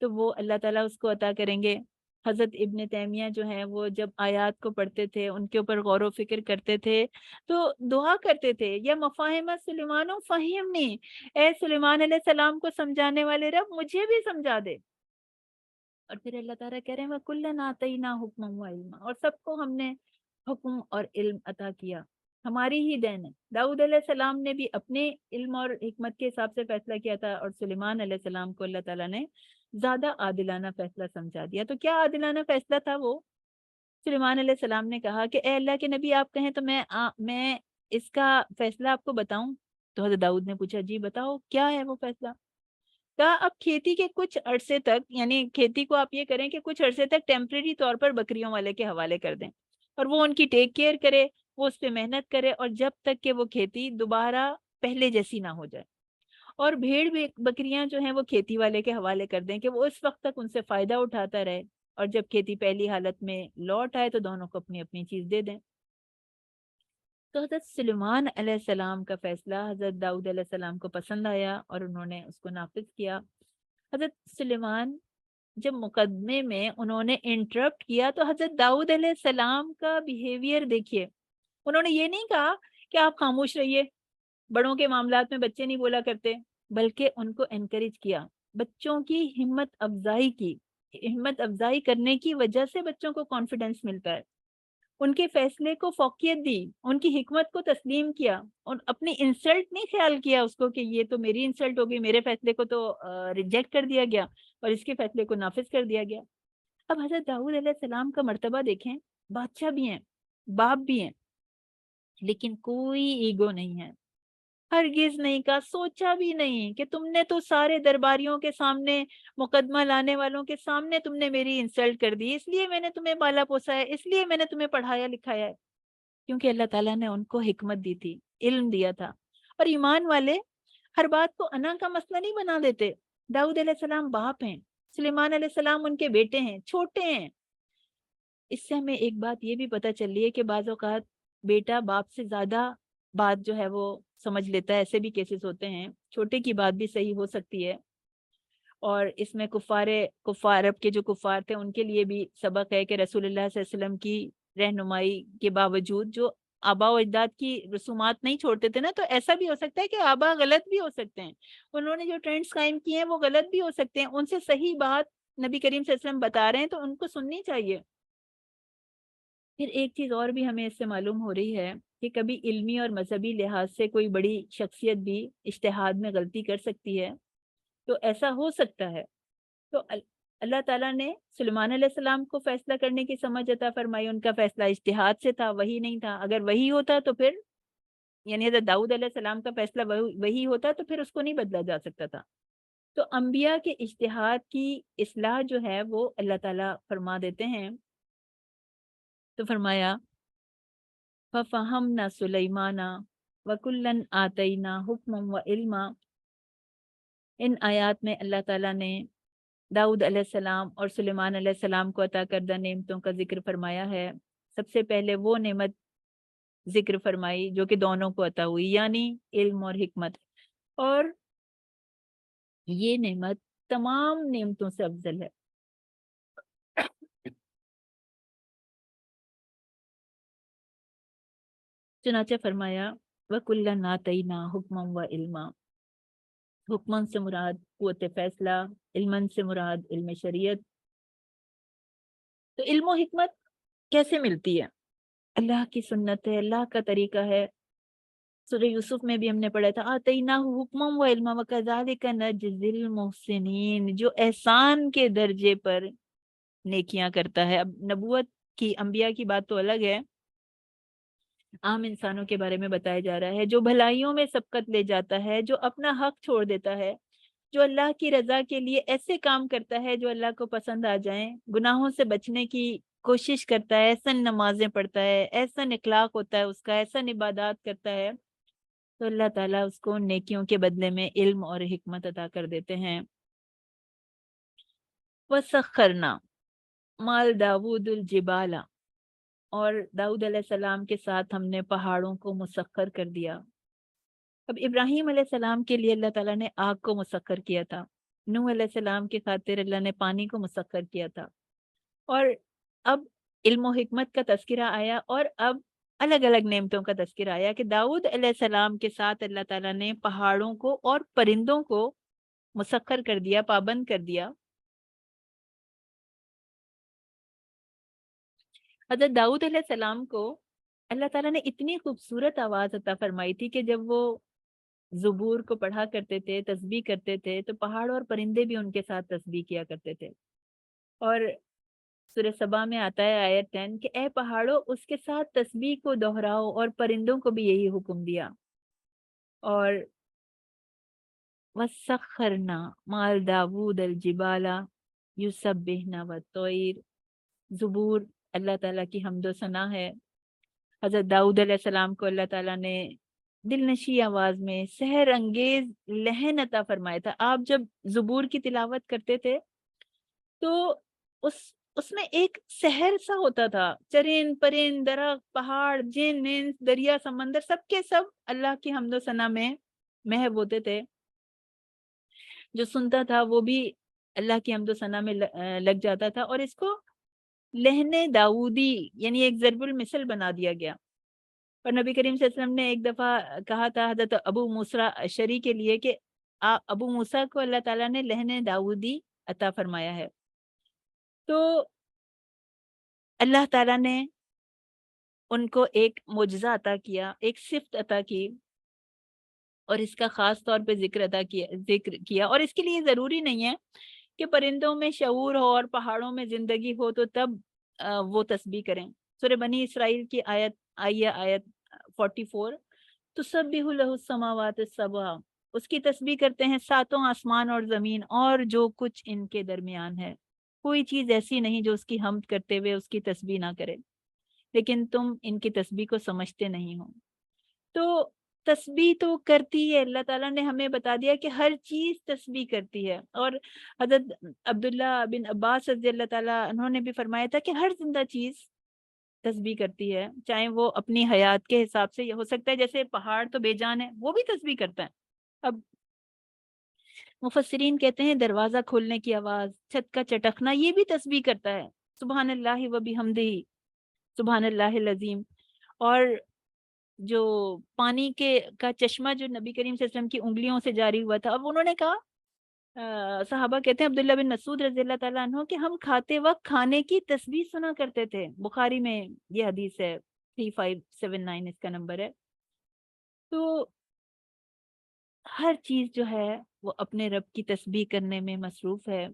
تو وہ اللہ تعالیٰ اس کو عطا کریں گے. حضرت ابن تیمیہ جو ہیں وہ جب آیات کو پڑھتے تھے، ان کے اوپر غور و فکر کرتے تھے تو دعا کرتے تھے، یا مفاہم سلیمان و فہمنی، اے سلیمان علیہ السلام کو سمجھانے والے رب مجھے بھی سمجھا دے۔ اور پھر اللہ تعالیٰ کہہ رہے ہیں وَكُلًّا آتَيْنَا حُكْمًا وَعِلْمًا، اور سب کو ہم نے حکم اور علم عطا کیا، ہماری ہی دین ہے۔ داؤد علیہ السلام نے بھی اپنے علم اور حکمت کے حساب سے فیصلہ کیا تھا، اور سلیمان علیہ السلام کو اللہ تعالیٰ نے زیادہ عادلانہ فیصلہ سمجھا دیا۔ تو کیا عادلانہ فیصلہ تھا وہ؟ سلیمان علیہ السلام نے کہا کہ اے اللہ کے نبی آپ کہیں تو میں اس کا فیصلہ آپ کو بتاؤں؟ تو حضرت داؤد نے پوچھا جی بتاؤ کیا ہے وہ فیصلہ؟ کہا اب کھیتی کے کچھ عرصے تک، یعنی کھیتی کو آپ یہ کریں کہ کچھ عرصے تک ٹیمپریری طور پر بکریوں والے کے حوالے کر دیں، اور وہ ان کی ٹیک کیئر کرے، وہ اس پہ محنت کرے، اور جب تک کہ وہ کھیتی دوبارہ پہلے جیسی نہ ہو جائے، اور بھیڑ بکریاں جو ہیں وہ کھیتی والے کے حوالے کر دیں کہ وہ اس وقت تک ان سے فائدہ اٹھاتا رہے، اور جب کھیتی پہلی حالت میں لوٹ آئے تو دونوں کو اپنی اپنی چیز دے دیں۔ تو حضرت سلیمان علیہ السلام کا فیصلہ حضرت داؤد علیہ السلام کو پسند آیا، اور انہوں نے اس کو نافذ کیا۔ حضرت سلیمان جب مقدمے میں انہوں نے انٹرپٹ کیا تو حضرت داؤد علیہ السلام کا بیہیویئر دیکھیے، انہوں نے یہ نہیں کہا کہ آپ خاموش رہیے، بڑوں کے معاملات میں بچے نہیں بولا کرتے، بلکہ ان کو انکریج کیا، بچوں کی ہمت افزائی کرنے کی وجہ سے بچوں کو کانفیڈنس ملتا ہے، ان کے فیصلے کو فوقیت دی، ان کی حکمت کو تسلیم کیا، اور اپنی انسلٹ نہیں خیال کیا اس کو کہ یہ تو میری انسلٹ ہوگی، میرے فیصلے کو تو ریجیکٹ کر دیا گیا اور اس کے فیصلے کو نافذ کر دیا گیا۔ اب حضرت داؤد علیہ السلام کا مرتبہ دیکھیں، بادشاہ بھی ہیں، باپ بھی ہیں، لیکن کوئی ایگو نہیں ہے، ہرگز نہیں کہا، سوچا بھی نہیں کہ تم نے تو سارے درباریوں کے سامنے، مقدمہ لانے والوں کے سامنے تم نے میری انسلٹ کر دی، اس لیے میں نے تمہیں پالا پوسا ہے، اس لیے میں نے تمہیں پڑھایا لکھایا ہے، کیونکہ اللہ تعالیٰ نے ان کو حکمت دی تھی، علم دیا تھا۔ اور ایمان والے ہر بات کو انا کا مسئلہ نہیں بنا دیتے۔ داؤد علیہ السلام باپ ہیں، سلیمان علیہ السلام ان کے بیٹے ہیں، چھوٹے ہیں۔ اس سے ہمیں ایک بات یہ بھی پتہ چل رہی ہے کہ بعض اوقات بیٹا باپ سے زیادہ بات جو ہے وہ سمجھ لیتا ہے، ایسے بھی کیسز ہوتے ہیں، چھوٹے کی بات بھی صحیح ہو سکتی ہے۔ اور اس میں کفار عرب کے جو کفار تھے ان کے لیے بھی سبق ہے کہ رسول اللہ صلی اللہ علیہ وسلم کی رہنمائی کے باوجود جو آبا و اجداد کی رسومات نہیں چھوڑتے تھے نا، تو ایسا بھی ہو سکتا ہے کہ آبا غلط بھی ہو سکتے ہیں، انہوں نے جو ٹرینڈز قائم کیے ہیں وہ غلط بھی ہو سکتے ہیں، ان سے صحیح بات نبی کریم صلی اللہ علیہ وسلم بتا رہے ہیں تو ان کو سننی چاہیے۔ پھر ایک چیز اور بھی ہمیں اس سے معلوم ہو رہی ہے کہ کبھی علمی اور مذہبی لحاظ سے کوئی بڑی شخصیت بھی اجتہاد میں غلطی کر سکتی ہے، تو ایسا ہو سکتا ہے۔ تو اللہ تعالیٰ نے سلیمان علیہ السلام کو فیصلہ کرنے کی سمجھ عطا فرمائی، ان کا فیصلہ اجتہاد سے تھا، وہی نہیں تھا۔ اگر وہی ہوتا تو پھر، یعنی حضرت داؤد علیہ السلام کا فیصلہ وہی ہوتا تو پھر اس کو نہیں بدلا جا سکتا تھا۔ تو انبیاء کے اجتہاد کی اصلاح جو ہے وہ اللہ تعالیٰ فرما دیتے ہیں۔ تو فرمایا فَفَهَمْنَا سُلَيْمَانَ وَكُلًّا آتَيْنَا حُكْمًا وَعِلْمًا، ان آیات میں اللہ تعالیٰ نے داؤد علیہ السلام اور سلیمان علیہ السلام کو عطا کردہ نعمتوں کا ذکر فرمایا ہے۔ سب سے پہلے وہ نعمت ذکر فرمائی جو کہ دونوں کو عطا ہوئی، یعنی علم اور حکمت، اور یہ نعمت تمام نعمتوں سے افضل ہے۔ چنانچہ فرمایا وَكُلًّا آتَيْنَا حُكْمًا وَعِلْمًا، حکمن سے مراد قوت فیصلہ، علمن سے مراد علم شریعت۔ تو علم و حکمت کیسے ملتی ہے؟ اللہ کی سنت ہے، اللہ کا طریقہ ہے۔ سورہ یوسف میں بھی ہم نے پڑھا تھا آتیناہ حکما و علما وکذالک نجزی المحسنین، جو احسان کے درجے پر نیکیاں کرتا ہے۔ اب نبوت کی، انبیاء کی بات تو الگ ہے، عام انسانوں کے بارے میں بتایا جا رہا ہے، جو بھلائیوں میں سبقت لے جاتا ہے، جو اپنا حق چھوڑ دیتا ہے، جو اللہ کی رضا کے لیے ایسے کام کرتا ہے جو اللہ کو پسند آ جائیں، گناہوں سے بچنے کی کوشش کرتا ہے، احسن نمازیں پڑھتا ہے، احسن اخلاق ہوتا ہے اس کا، احسن عبادات کرتا ہے، تو اللہ تعالیٰ اس کو نیکیوں کے بدلے میں علم اور حکمت عطا کر دیتے ہیں۔ وَسَخَّرْنَا مَعَ داود الجبال، اور داؤد علیہ السلام کے ساتھ ہم نے پہاڑوں کو مسخر کر دیا۔ اب ابراہیم علیہ السلام کے لیے اللہ تعالیٰ نے آگ کو مسخر کیا تھا، نوح علیہ السلام کے خاطر اللہ نے پانی کو مسخر کیا تھا، اور اب علم و حکمت کا تذکرہ آیا، اور اب الگ الگ نعمتوں کا تذکرہ آیا کہ داؤد علیہ السلام کے ساتھ اللہ تعالیٰ نے پہاڑوں کو اور پرندوں کو مسخر کر دیا، پابند کر دیا۔ حضرت داؤد علیہ السلام کو اللہ تعالیٰ نے اتنی خوبصورت آواز عطا فرمائی تھی کہ جب وہ زبور کو پڑھا کرتے تھے، تسبیح کرتے تھے، تو پہاڑ اور پرندے بھی ان کے ساتھ تسبیح کیا کرتے تھے۔ اور سورہ سبا میں آتا ہے آیت 10 کہ اے پہاڑوں اس کے ساتھ تسبیح کو دہراؤ، اور پرندوں کو بھی یہی حکم دیا۔ اور وَسَخَّرْنَا مَعَ دَاوُودَ الْجِبَالَ يُسَبِّحْنَ وَالطَّيْرَ، زبور اللہ تعالیٰ کی حمد و ثنا ہے۔ حضرت داؤد علیہ السلام کو اللہ تعالیٰ نے دل نشی آواز میں سحر انگیز لہن عطا فرمایا تھا۔ آپ جب زبور کی تلاوت کرتے تھے تو اس اس میں ایک سحر سا ہوتا تھا، چرند پرند درخت پہاڑ جن انس دریا سمندر سب کے سب اللہ کی حمد و ثنا میں محو ہوتے تھے۔ جو سنتا تھا وہ بھی اللہ کی حمد و ثنا میں لگ جاتا تھا، اور اس کو لہن داؤدی یعنی ایک ضرب المثل بنا دیا گیا۔ اور نبی کریم صلی اللہ علیہ وسلم نے ایک دفعہ کہا تھا حضرت ابو موسیٰ اشعری کے لیے کہ ابو موسیٰ کو اللہ تعالیٰ نے لہن داؤدی عطا فرمایا ہے۔ تو اللہ تعالیٰ نے ان کو ایک معجزہ عطا کیا، ایک صفت عطا کی، اور اس کا خاص طور پہ ذکر کیا۔ اور اس کے لیے ضروری نہیں ہے کہ پرندوں میں شعور ہو اور پہاڑوں میں زندگی ہو تو تب وہ تسبیح کریں۔ سورہ بنی اسرائیل کی آیت آئی ہے، آیت 44، تسبح لہ السماوات السبع، اس کی تسبیح کرتے ہیں ساتوں آسمان اور زمین اور جو کچھ ان کے درمیان ہے۔ کوئی چیز ایسی نہیں جو اس کی حمد کرتے ہوئے اس کی تسبیح نہ کرے، لیکن تم ان کی تسبیح کو سمجھتے نہیں ہو۔ تو تسبیح تو کرتی ہے، اللہ تعالیٰ نے ہمیں بتا دیا کہ ہر چیز تسبیح کرتی ہے۔ اور حضرت عبداللہ بن عباس رضی اللہ تعالیٰ انہوں نے بھی فرمایا تھا کہ ہر زندہ چیز تسبیح کرتی ہے، چاہے وہ اپنی حیات کے حساب سے، یہ ہو سکتا ہے جیسے پہاڑ تو بے جان ہے وہ بھی تسبیح کرتا ہے۔ اب مفسرین کہتے ہیں دروازہ کھولنے کی آواز، چھت کا چٹکنا، یہ بھی تسبیح کرتا ہے، سبحان اللہ و بحمدہ، سبحان اللہ العظیم۔ اور جو پانی کا چشمہ جو نبی کریم صلی اللہ علیہ وسلم کی انگلیوں سے جاری ہوا تھا، اب انہوں نے کہا صحابہ کہتے ہیں عبداللہ بن مسعود رضی اللہ تعالیٰ عنہ کہ ہم کھاتے وقت کھانے کی تسبیح سنا کرتے تھے۔ بخاری میں یہ حدیث ہے، 3579 اس کا نمبر ہے۔ تو ہر چیز جو ہے وہ اپنے رب کی تسبیح کرنے میں مصروف ہے،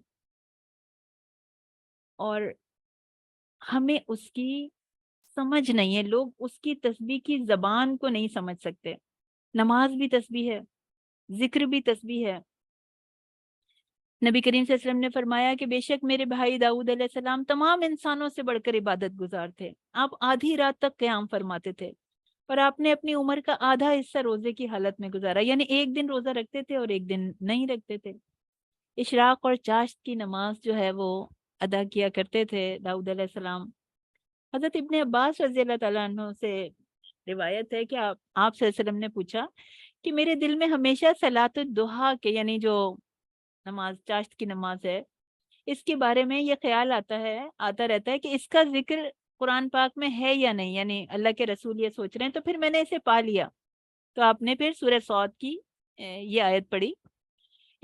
اور ہمیں اس کی سمجھ نہیں ہے۔ لوگ اس کی تسبیح کی زبان کو نہیں سمجھ سکتے۔ نماز بھی تسبیح ہے، ذکر بھی تسبیح ہے۔ نبی کریم صلی اللہ علیہ وسلم نے فرمایا کہ بے شک میرے بھائی داؤد علیہ السلام تمام انسانوں سے بڑھ کر عبادت گزار تھے۔ آپ آدھی رات تک قیام فرماتے تھے، اور آپ نے اپنی عمر کا آدھا حصہ روزے کی حالت میں گزارا، یعنی ایک دن روزہ رکھتے تھے اور ایک دن نہیں رکھتے تھے۔ اشراق اور چاشت کی نماز جو ہے وہ ادا کیا کرتے تھے داؤد علیہ السلام۔ حضرت ابن عباس رضی اللہ تعالیٰ عنہ سے روایت ہے کہ آپ صلی اللہ علیہ وسلم نے پوچھا کہ میرے دل میں ہمیشہ صلاۃ الضحیٰ کے یعنی جو نماز چاشت کی نماز ہے اس کے بارے میں یہ خیال آتا رہتا ہے کہ اس کا ذکر قرآن پاک میں ہے یا نہیں، یعنی اللہ کے رسول یہ سوچ رہے ہیں، تو پھر میں نے اسے پا لیا۔ تو آپ نے پھر سورہ صاد کی یہ آیت پڑھی،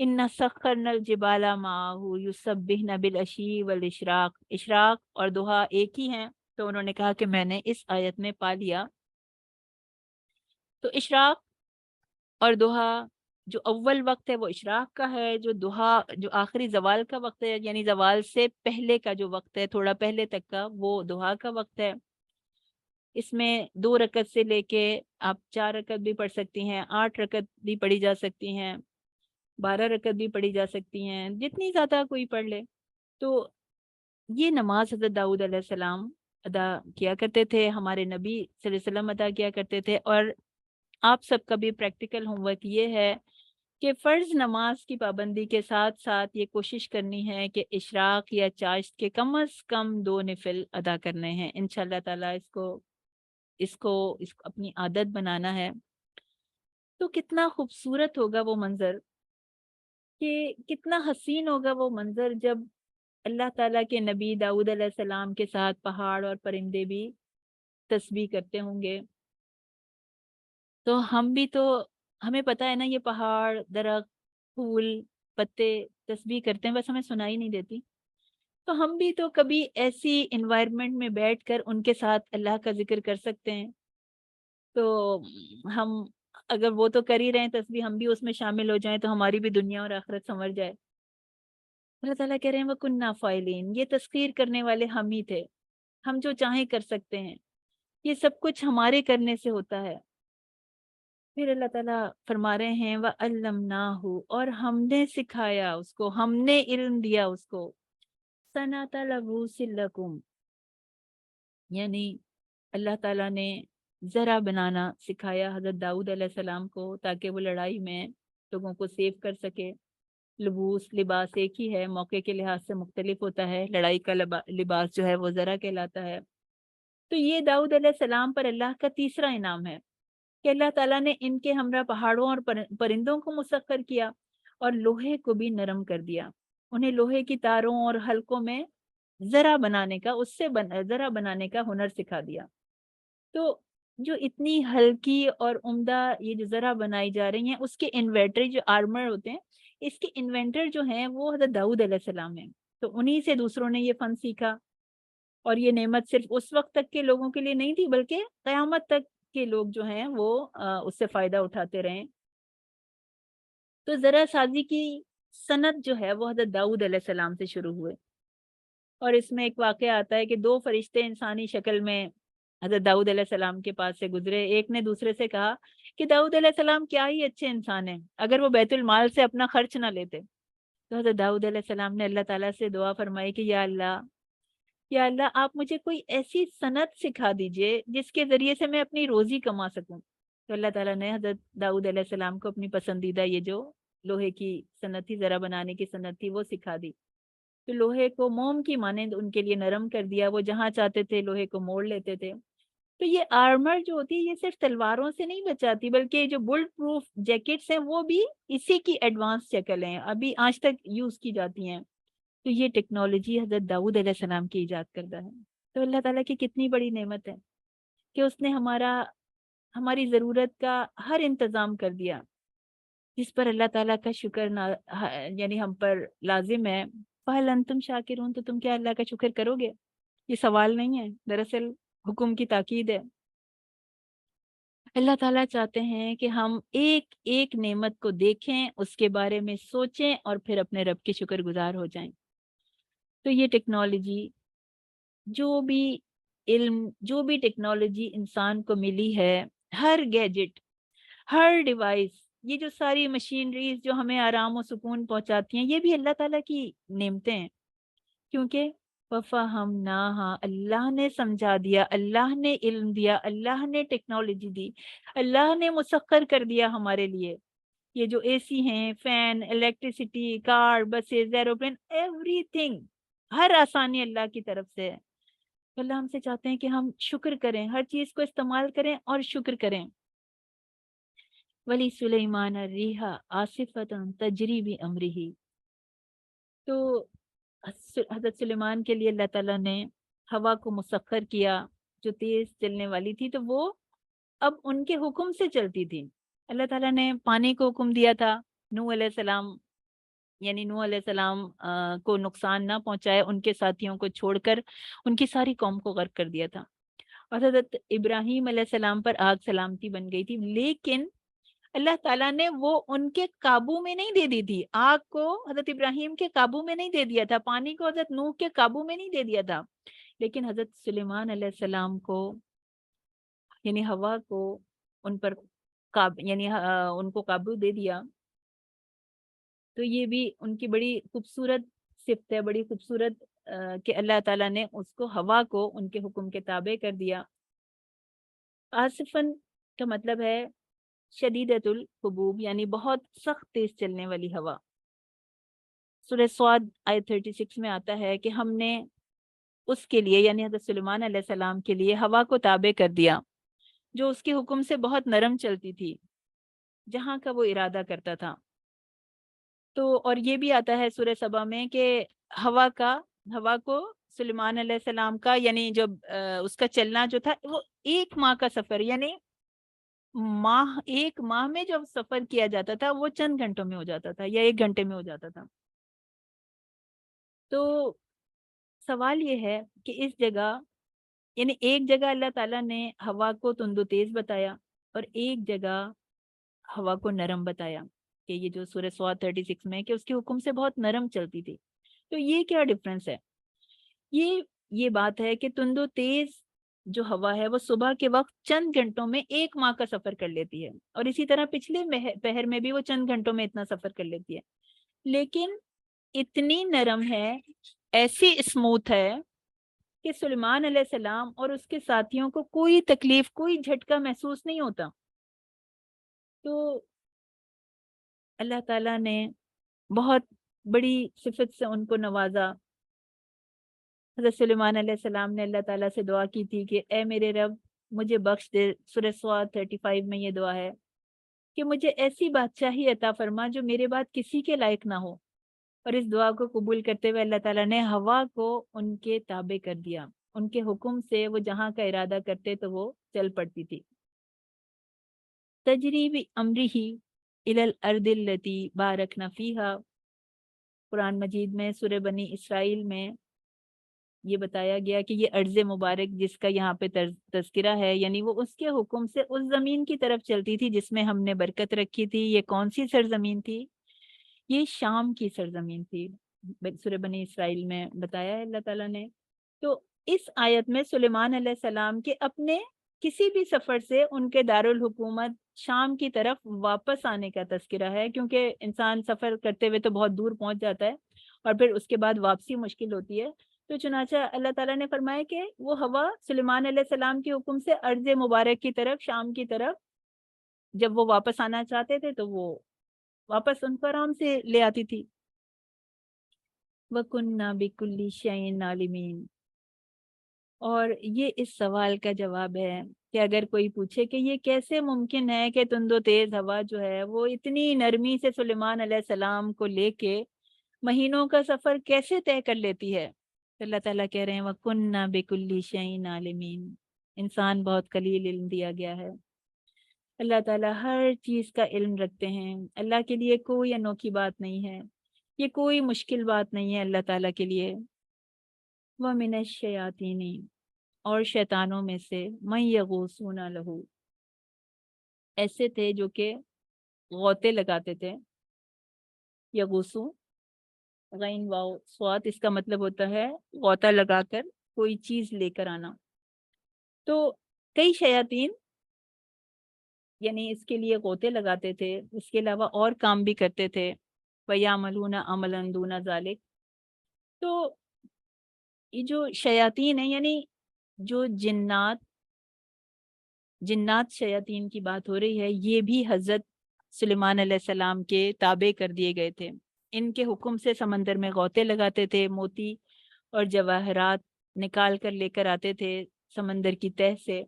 اِنَّا سَخَّرْنَا الْجِبَالَ مَعَهُ يُسَبِّحْنَ بِالْعَشِيِّ وَالْإِشْرَاقِ، اشراق اور ضحیٰ ایک ہی ہیں، تو انہوں نے کہا کہ میں نے اس آیت میں پا لیا۔ تو اشراق اور ضحیٰ، جو اول وقت ہے وہ اشراق کا ہے، جو ضحیٰ جو آخری زوال کا وقت ہے، یعنی زوال سے پہلے کا جو وقت ہے تھوڑا پہلے تک کا، وہ ضحیٰ کا وقت ہے۔ اس میں 2 رکعت سے لے کے آپ 4 رکعت بھی پڑھ سکتی ہیں، 8 رکعت بھی پڑھی جا سکتی ہیں، 12 رکعت بھی پڑھی جا سکتی ہیں، جتنی زیادہ کوئی پڑھ لے۔ تو یہ نماز حضرت داؤد علیہ السلام ادا کیا کرتے تھے، ہمارے نبی صلی اللہ علیہ وسلم ادا کیا کرتے تھے۔ اور آپ سب کا بھی پریکٹیکل ہوم ورک یہ ہے کہ فرض نماز کی پابندی کے ساتھ ساتھ یہ کوشش کرنی ہے کہ اشراق یا چاشت کے کم از کم 2 نفل ادا کرنے ہیں۔ انشاءاللہ تعالیٰ اس کو اپنی عادت بنانا ہے۔ تو کتنا خوبصورت ہوگا وہ منظر، کہ کتنا حسین ہوگا وہ منظر جب اللہ تعالیٰ کے نبی داؤد علیہ السلام کے ساتھ پہاڑ اور پرندے بھی تسبیح کرتے ہوں گے، تو ہم بھی تو، ہمیں پتہ ہے نا یہ پہاڑ، درخت، پھول، پتے تسبیح کرتے ہیں، بس ہمیں سنائی نہیں دیتی. تو ہم بھی تو کبھی ایسی انوائرمنٹ میں بیٹھ کر ان کے ساتھ اللہ کا ذکر کر سکتے ہیں. تو ہم اگر وہ تو کر ہی رہے ہیں تسبیح، ہم بھی اس میں شامل ہو جائیں تو ہماری بھی دنیا اور آخرت سنور جائے. اللہ تعالیٰ کہہ رہے ہیں وَكُنَّا فَاعِلِينَ، یہ تسخیر کرنے والے ہم ہی تھے، ہم جو چاہیں کر سکتے ہیں، یہ سب کچھ ہمارے کرنے سے ہوتا ہے. پھر اللہ تعالیٰ فرما رہے ہیں وَعَلَّمْنَاهُ، اور ہم نے سکھایا اس کو، ہم نے علم دیا اس کو. صَنَعَةَ لَبُوسٍ لَكُمْ، یعنی اللہ تعالیٰ نے ذرا بنانا سکھایا حضرت داؤد علیہ السلام کو، تاکہ وہ لڑائی میں لوگوں کو سیو کر سکے. لبوس، لباس ایک ہی ہے، موقع کے لحاظ سے مختلف ہوتا ہے. لڑائی کا لباس جو ہے وہ ذرا کہلاتا ہے. تو یہ داؤد علیہ السلام پر اللہ کا تیسرا انعام ہے کہ اللہ تعالیٰ نے ان کے ہمراہ پہاڑوں اور پرندوں کو مسخر کیا اور لوہے کو بھی نرم کر دیا. انہیں لوہے کی تاروں اور حلقوں میں ذرا بنانے کا، اس سے ذرا بنانے کا ہنر سکھا دیا. تو جو اتنی ہلکی اور عمدہ یہ جو ذرا بنائی جا رہی ہیں، اس کے انوینٹر جو آرمر ہوتے ہیں، اس کے انوینٹر جو ہیں وہ حضرت داؤد علیہ السلام ہیں. تو انہی سے دوسروں نے یہ فن سیکھا، اور یہ نعمت صرف اس وقت تک کے لوگوں کے لیے نہیں تھی، بلکہ قیامت تک کے لوگ جو ہیں وہ اس سے فائدہ اٹھاتے رہیں. تو ذرا سازی کی صنعت جو ہے وہ حضرت داؤد علیہ السلام سے شروع ہوئے. اور اس میں ایک واقعہ آتا ہے کہ دو فرشتے انسانی شکل میں حضرت داؤد علیہ السلام کے پاس سے گزرے. ایک نے دوسرے سے کہا کہ داؤد علیہ السلام کیا ہی اچھے انسان ہیں، اگر وہ بیت المال سے اپنا خرچ نہ لیتے. تو حضرت داؤد علیہ السلام نے اللہ تعالیٰ سے دعا فرمائی کہ یا اللہ آپ مجھے کوئی ایسی صنعت سکھا دیجئے جس کے ذریعے سے میں اپنی روزی کما سکوں. تو اللہ تعالیٰ نے حضرت داؤد علیہ السلام کو اپنی پسندیدہ یہ جو لوہے کی صنعت تھی، ذرا بنانے کی صنعت تھی، وہ سکھا دی. تو لوہے کو موم کی مانند ان کے لیے نرم کر دیا، وہ جہاں چاہتے تھے لوہے کو موڑ لیتے تھے. تو یہ آرمر جو ہوتی ہے یہ صرف تلواروں سے نہیں بچاتی، بلکہ جو بلٹ پروف جیکٹس ہیں وہ بھی اسی کی ایڈوانس شکل ہیں، ابھی آج تک یوز کی جاتی ہیں. تو یہ ٹیکنالوجی حضرت داؤد علیہ السلام کی ایجاد کردہ ہے. تو اللہ تعالیٰ کی کتنی بڑی نعمت ہے کہ اس نے ہماری ضرورت کا ہر انتظام کر دیا، جس پر اللہ تعالیٰ کا شکر یعنی ہم پر لازم ہے. فَهَلْ أَنْتُمْ شَاكِرُونَ، تو تم کیا اللہ کا شکر کرو گے؟ یہ سوال نہیں ہے، دراصل حکم کی تاکید ہے. اللہ تعالیٰ چاہتے ہیں کہ ہم ایک ایک نعمت کو دیکھیں، اس کے بارے میں سوچیں اور پھر اپنے رب کے شکر گزار ہو جائیں. تو یہ ٹیکنالوجی، جو بھی علم، جو بھی ٹیکنالوجی انسان کو ملی ہے، ہر گیجٹ، ہر ڈیوائس، یہ جو ساری مشینریز جو ہمیں آرام و سکون پہنچاتی ہیں، یہ بھی اللہ تعالیٰ کی نعمتیں ہیں. کیونکہ وَفَهَمْنَاهَا، اللہ نے سمجھا دیا، اللہ نے علم دیا، اللہ نے ٹیکنالوجی دی، اللہ نے مسخر کر دیا ہمارے لیے. یہ جو اے سی ہیں، فین، الیکٹریسٹی، کار، بسز، ایروپلین، ایوری تھنگ، ہر آسانی اللہ کی طرف سے ہے. اللہ ہم سے چاہتے ہیں کہ ہم شکر کریں، ہر چیز کو استعمال کریں اور شکر کریں. ولی سلیمان الریحَ عاصفۃ تجری بامرہ، تو حضرت سلیمان کے لیے اللہ تعالیٰ نے ہوا کو مسخر کیا جو تیز چلنے والی تھی، تو وہ اب ان کے حکم سے چلتی تھی. اللہ تعالیٰ نے پانی کو حکم دیا تھا نوح علیہ السلام، یعنی نوح علیہ السلام کو نقصان نہ پہنچائے، ان کے ساتھیوں کو چھوڑ کر ان کی ساری قوم کو غرق کر دیا تھا. اور حضرت ابراہیم علیہ السلام پر آگ سلامتی بن گئی تھی، لیکن اللہ تعالیٰ نے وہ ان کے قابو میں نہیں دے دی تھی. آگ کو حضرت ابراہیم کے قابو میں نہیں دے دیا تھا، پانی کو حضرت نوح کے قابو میں نہیں دے دیا تھا، لیکن حضرت سلیمان علیہ السلام کو، یعنی ہوا کو ان پر ان کو قابو دے دیا. تو یہ بھی ان کی بڑی خوبصورت صفت ہے، بڑی خوبصورت کہ اللہ تعالیٰ نے اس کو، ہوا کو ان کے حکم کے تابع کر دیا. آصفن کا مطلب ہے شدیدۃ الحبوب، یعنی بہت سخت تیز چلنے والی ہوا. سورہ صاد آیت 36 میں آتا ہے کہ ہم نے اس کے لیے، یعنی حضرت سلیمان علیہ السلام کے لیے ہوا کو تابع کر دیا جو اس کے حکم سے بہت نرم چلتی تھی جہاں کا وہ ارادہ کرتا تھا. تو اور یہ بھی آتا ہے سورہ سبا میں کہ ہوا کا ہوا کو سلیمان علیہ السلام کا یعنی جو اس کا چلنا جو تھا وہ 1 ماہ کا سفر، یعنی ایک ماہ میں جو سفر کیا جاتا تھا وہ چند گھنٹوں میں ہو جاتا تھا یا 1 گھنٹے میں ہو جاتا تھا۔ تو سوال یہ ہے کہ اس جگہ یعنی ایک جگہ اللہ تعالیٰ نے ہوا کو تند و تیز بتایا اور ایک جگہ ہوا کو نرم بتایا، کہ یہ جو سورہ صاد 36 میں ہے کہ اس کے حکم سے بہت نرم چلتی تھی۔ تو یہ کیا ڈفرنس ہے؟ یہ بات ہے کہ تند و تیز جو ہوا ہے وہ صبح کے وقت چند گھنٹوں میں 1 ماہ کا سفر کر لیتی ہے، اور اسی طرح پچھلے پہر میں بھی وہ چند گھنٹوں میں اتنا سفر کر لیتی ہے، لیکن اتنی نرم ہے، ایسی اسموتھ ہے کہ سلیمان علیہ السلام اور اس کے ساتھیوں کو کوئی تکلیف، کوئی جھٹکا محسوس نہیں ہوتا۔ تو اللہ تعالیٰ نے بہت بڑی صفت سے ان کو نوازا۔ حضرت سلیمان علیہ السلام نے اللہ تعالیٰ سے دعا کی تھی کہ اے میرے رب مجھے بخش دے۔ سورہ صاد 35 میں یہ دعا ہے کہ مجھے ایسی بادشاہی عطا فرما جو میرے بعد کسی کے لائق نہ ہو، اور اس دعا کو قبول کرتے ہوئے اللہ تعالیٰ نے ہوا کو ان کے تابع کر دیا، ان کے حکم سے وہ جہاں کا ارادہ کرتے تو وہ چل پڑتی تھی۔ تجری بامرہ الی الارض التی بارکنا فیہا، قرآن مجید میں سورہ بنی اسرائیل میں یہ بتایا گیا کہ یہ ارض مبارک جس کا یہاں پہ تذکرہ ہے، یعنی وہ اس کے حکم سے اس زمین کی طرف چلتی تھی جس میں ہم نے برکت رکھی تھی۔ یہ کون سی سرزمین تھی؟ یہ شام کی سرزمین تھی، سورہ بنی اسرائیل میں بتایا ہے اللہ تعالیٰ نے۔ تو اس آیت میں سلیمان علیہ السلام کے اپنے کسی بھی سفر سے ان کے دارالحکومت شام کی طرف واپس آنے کا تذکرہ ہے، کیونکہ انسان سفر کرتے ہوئے تو بہت دور پہنچ جاتا ہے اور پھر اس کے بعد واپسی مشکل ہوتی ہے۔ تو چنانچہ اللہ تعالیٰ نے فرمایا کہ وہ ہوا سلیمان علیہ السلام کے حکم سے ارض مبارک کی طرف، شام کی طرف جب وہ واپس آنا چاہتے تھے تو وہ واپس ان کو آرام سے لے آتی تھی۔ وَكُنَّا بِكُلِّ شَيْءٍ عَالِمِينَ، اور یہ اس سوال کا جواب ہے کہ اگر کوئی پوچھے کہ یہ کیسے ممکن ہے کہ تند و تیز ہوا جو ہے وہ اتنی نرمی سے سلیمان علیہ السلام کو لے کے مہینوں کا سفر کیسے طے کر لیتی ہے، تو اللہ تعالیٰ کہہ رہے ہیں وَكُنَّا بِكُلِّ شَيْءٍ عَالِمِينَ۔ انسان بہت قلیل علم دیا گیا ہے، اللہ تعالیٰ ہر چیز کا علم رکھتے ہیں۔ اللہ کے لیے کوئی انوکھی بات نہیں ہے، یہ کوئی مشکل بات نہیں ہے اللہ تعالیٰ کے لیے۔ وَمِنَ الشَّيَاطِينِ، اور شیطانوں میں سے مَن یغوصون لہ، ایسے تھے جو کہ غوطے لگاتے تھے۔ یغوصو، غین واو صاد، اس کا مطلب ہوتا ہے غوطہ لگا کر کوئی چیز لے کر آنا۔ تو کئی شیاطین یعنی اس کے لیے غوطے لگاتے تھے، اس کے علاوہ اور کام بھی کرتے تھے۔ وَيَعْمَلُونَ عَمَلًا دُونَ ذَلِكَ، تو یہ جو شیاطین ہیں یعنی جو جنات شیاطین کی بات ہو رہی ہے، یہ بھی حضرت سلیمان علیہ السلام کے تابع کر دیے گئے تھے۔ ان کے حکم سے سمندر میں غوطے لگاتے تھے، موتی اور جواہرات نکال کر لے کر آتے تھے سمندر کی تہ سے۔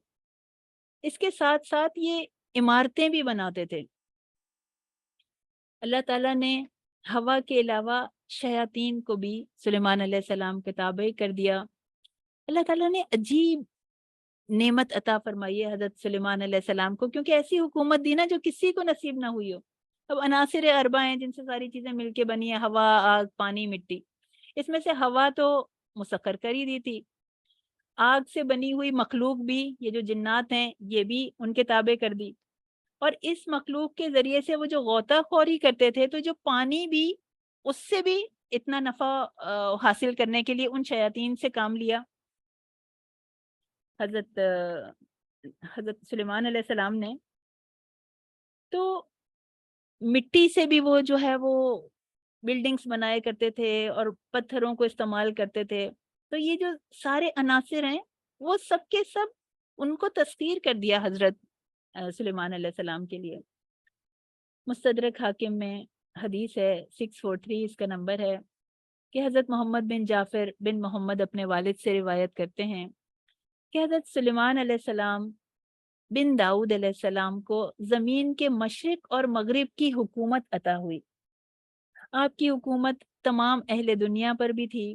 اس کے ساتھ ساتھ یہ عمارتیں بھی بناتے تھے۔ اللہ تعالیٰ نے ہوا کے علاوہ شیاطین کو بھی سلیمان علیہ السلام کے تابع کر دیا۔ اللہ تعالیٰ نے عجیب نعمت عطا فرمائی ہے حضرت سلیمان علیہ السلام کو، کیونکہ ایسی حکومت دی نا جو کسی کو نصیب نہ ہوئی ہو۔ اب عناصر اربع ہیں جن سے ساری چیزیں مل کے بنی ہیں، ہوا، آگ، پانی، مٹی۔ اس میں سے ہوا تو مسخر کر ہی دی تھی، آگ سے بنی ہوئی مخلوق بھی، یہ جو جنات ہیں یہ بھی ان کے تابع کر دی، اور اس مخلوق کے ذریعے سے وہ جو غوطہ خوری کرتے تھے تو جو پانی بھی، اس سے بھی اتنا نفع حاصل کرنے کے لیے ان شیاطین سے کام لیا۔ حضرت سلیمان علیہ السلام نے تو مٹی سے بھی وہ جو ہے وہ بلڈنگز بنائے کرتے تھے اور پتھروں کو استعمال کرتے تھے۔ تو یہ جو سارے عناصر ہیں وہ سب کے سب ان کو تسخیر کر دیا حضرت سلیمان علیہ السلام کے لیے۔ مستدرک حاکم میں حدیث ہے 643 اس کا نمبر ہے کہ حضرت محمد بن جعفر بن محمد اپنے والد سے روایت کرتے ہیں کہ حضرت سلیمان علیہ السلام بن داؤد علیہ السلام کو زمین کے مشرق اور مغرب کی حکومت عطا ہوئی۔ آپ کی حکومت تمام اہل دنیا پر بھی تھی،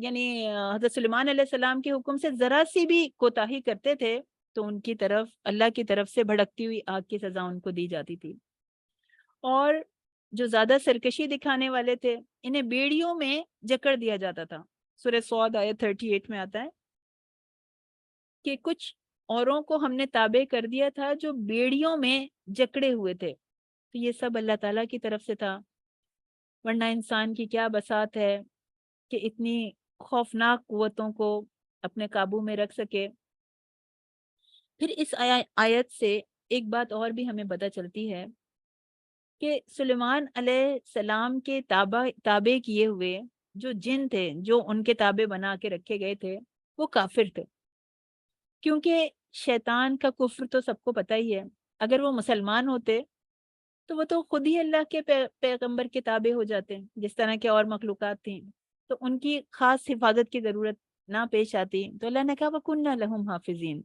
یعنی حضرت سلیمان علیہ السلام کے حکم سے ذرا سی بھی کوتاہی کرتے تھے تو ان کی طرف اللہ کی طرف سے بھڑکتی ہوئی آگ کی سزا ان کو دی جاتی تھی۔ اور جو زیادہ سرکشی دکھانے والے تھے انہیں بیڑیوں میں جکڑ دیا جاتا تھا۔ سورہ صاد آیت 38 میں آتا ہے کہ کچھ اوروں کو ہم نے تابع کر دیا تھا جو بیڑیوں میں جکڑے ہوئے تھے، تو یہ سب اللہ تعالیٰ کی طرف سے تھا، ورنہ انسان کی کیا بساط ہے کہ اتنی خوفناک قوتوں کو اپنے قابو میں رکھ سکے۔ پھر اس آیت سے ایک بات اور بھی ہمیں پتہ چلتی ہے کہ سلیمان علیہ السلام کے تابع کیے ہوئے جو جن تھے، جو ان کے تابع بنا کے رکھے گئے تھے، وہ کافر تھے، کیونکہ شیطان کا کفر تو سب کو پتہ ہی ہے۔ اگر وہ مسلمان ہوتے تو وہ تو خود ہی اللہ کے پیغمبر کے تابع ہو جاتے ہیں، جس طرح کے اور مخلوقات تھیں، تو ان کی خاص حفاظت کی ضرورت نہ پیش آتی۔ تو اللہ نے کہا وَكُنَّا لَهُمْ حَافِظِينَ،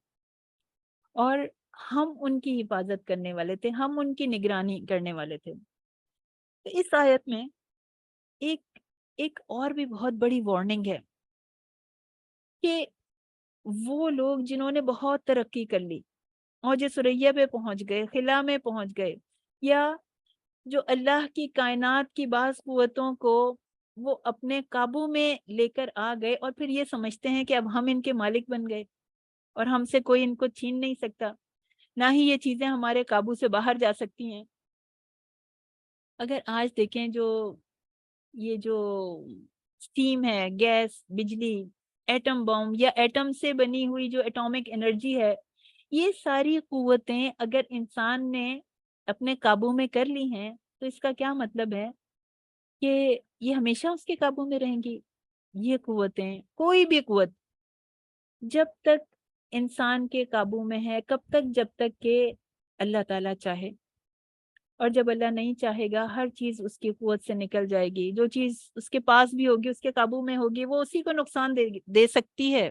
اور ہم ان کی حفاظت کرنے والے تھے، ہم ان کی نگرانی کرنے والے تھے۔ تو اس آیت میں ایک اور بھی بہت بڑی وارننگ ہے کہ وہ لوگ جنہوں نے بہت ترقی کر لی اور جو ثریا پہ پہنچ گئے، خلا میں پہنچ گئے، یا جو اللہ کی کائنات کی بعض قوتوں کو وہ اپنے قابو میں لے کر آ گئے اور پھر یہ سمجھتے ہیں کہ اب ہم ان کے مالک بن گئے اور ہم سے کوئی ان کو چھین نہیں سکتا، نہ ہی یہ چیزیں ہمارے قابو سے باہر جا سکتی ہیں۔ اگر آج دیکھیں یہ جو اسٹیم ہے، گیس، بجلی، ایٹم بم یا ایٹم سے بنی ہوئی جو ایٹامک انرجی ہے، یہ ساری قوتیں اگر انسان نے اپنے قابو میں کر لی ہیں تو اس کا کیا مطلب ہے کہ یہ ہمیشہ اس کے قابو میں رہیں گی۔ یہ قوتیں، کوئی بھی قوت جب تک انسان کے قابو میں ہے، کب تک؟ جب تک کہ اللہ تعالیٰ چاہے، اور جب اللہ نہیں چاہے گا ہر چیز اس کی قوت سے نکل جائے گی۔ جو چیز اس کے پاس بھی ہوگی، اس کے قابو میں ہوگی، وہ اسی کو نقصان دے سکتی ہے۔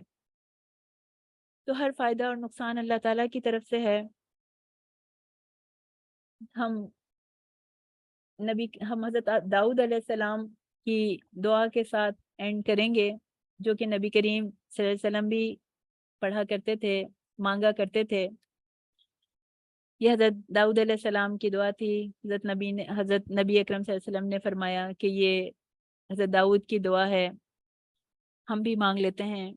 تو ہر فائدہ اور نقصان اللہ تعالیٰ کی طرف سے ہے۔ ہم حضرت داؤد علیہ السلام کی دعا کے ساتھ اینڈ کریں گے، جو کہ نبی کریم صلی اللہ علیہ وسلم بھی پڑھا کرتے تھے، مانگا کرتے تھے۔ یہ حضرت داؤد علیہ السلام کی دعا تھی۔ حضرت نبی اکرم صلی اللہ علیہ وسلم نے فرمایا کہ یہ حضرت داؤد کی دعا ہے، ہم بھی مانگ لیتے ہیں۔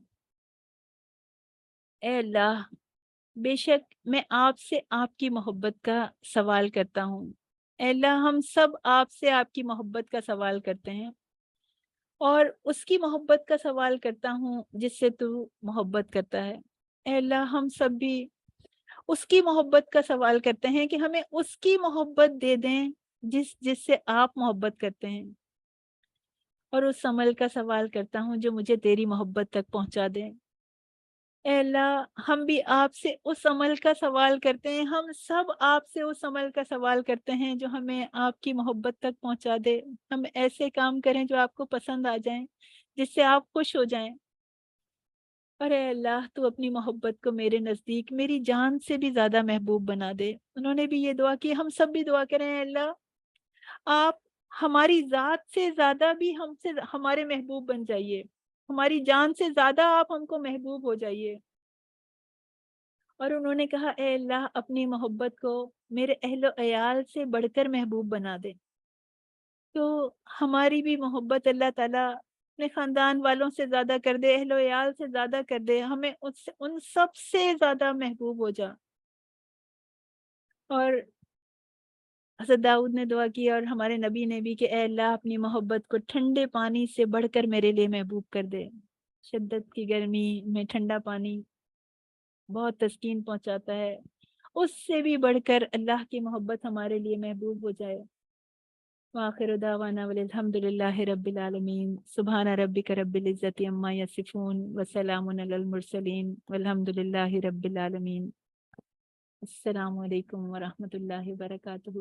اے اللہ، بے شک میں آپ سے آپ کی محبت کا سوال کرتا ہوں۔ اے اللہ، ہم سب آپ سے آپ کی محبت کا سوال کرتے ہیں، اور اس کی محبت کا سوال کرتا ہوں جس سے تو محبت کرتا ہے۔ اے اللہ، ہم سب بھی اس کی محبت کا سوال کرتے ہیں کہ ہمیں اس کی محبت دے دیں جس سے آپ محبت کرتے ہیں، اور اس عمل کا سوال کرتا ہوں جو مجھے تیری محبت تک پہنچا دے۔ اے اللہ، ہم بھی آپ سے اس عمل کا سوال کرتے ہیں، ہم سب آپ سے اس عمل کا سوال کرتے ہیں جو ہمیں آپ کی محبت تک پہنچا دے۔ ہم ایسے کام کریں جو آپ کو پسند آ جائیں، جس سے آپ خوش ہو جائیں۔ اور اے اللہ، تو اپنی محبت کو میرے نزدیک میری جان سے بھی زیادہ محبوب بنا دے۔ انہوں نے بھی یہ دعا کی، ہم سب بھی دعا کریں، اے اللہ آپ ہماری ذات سے زیادہ بھی ہمارے محبوب بن جائیے، ہماری جان سے زیادہ آپ ہم کو محبوب ہو جائیے۔ اور انہوں نے کہا اے اللہ، اپنی محبت کو میرے اہل و عیال سے بڑھ کر محبوب بنا دے۔ تو ہماری بھی محبت اللہ تعالیٰ اپنے خاندان والوں سے زیادہ کر دے، اہل و عیال سے زیادہ کر دے، ہمیں ان سب سے زیادہ محبوب ہو جا۔ اور حضرت داؤد نے دعا کی اور ہمارے نبی نے بھی کہ اے اللہ، اپنی محبت کو ٹھنڈے پانی سے بڑھ کر میرے لیے محبوب کر دے۔ شدت کی گرمی میں ٹھنڈا پانی بہت تسکین پہنچاتا ہے، اس سے بھی بڑھ کر اللہ کی محبت ہمارے لیے محبوب ہو جائے۔ وآخر دعوانا والحمد للہ رب العالمین۔ سبحان ربک رب العزت عما یصفون وسلام علی المرسلین والحمد للہ رب العالمین۔ السلام علیکم ورحمۃ اللہ وبرکاتہ۔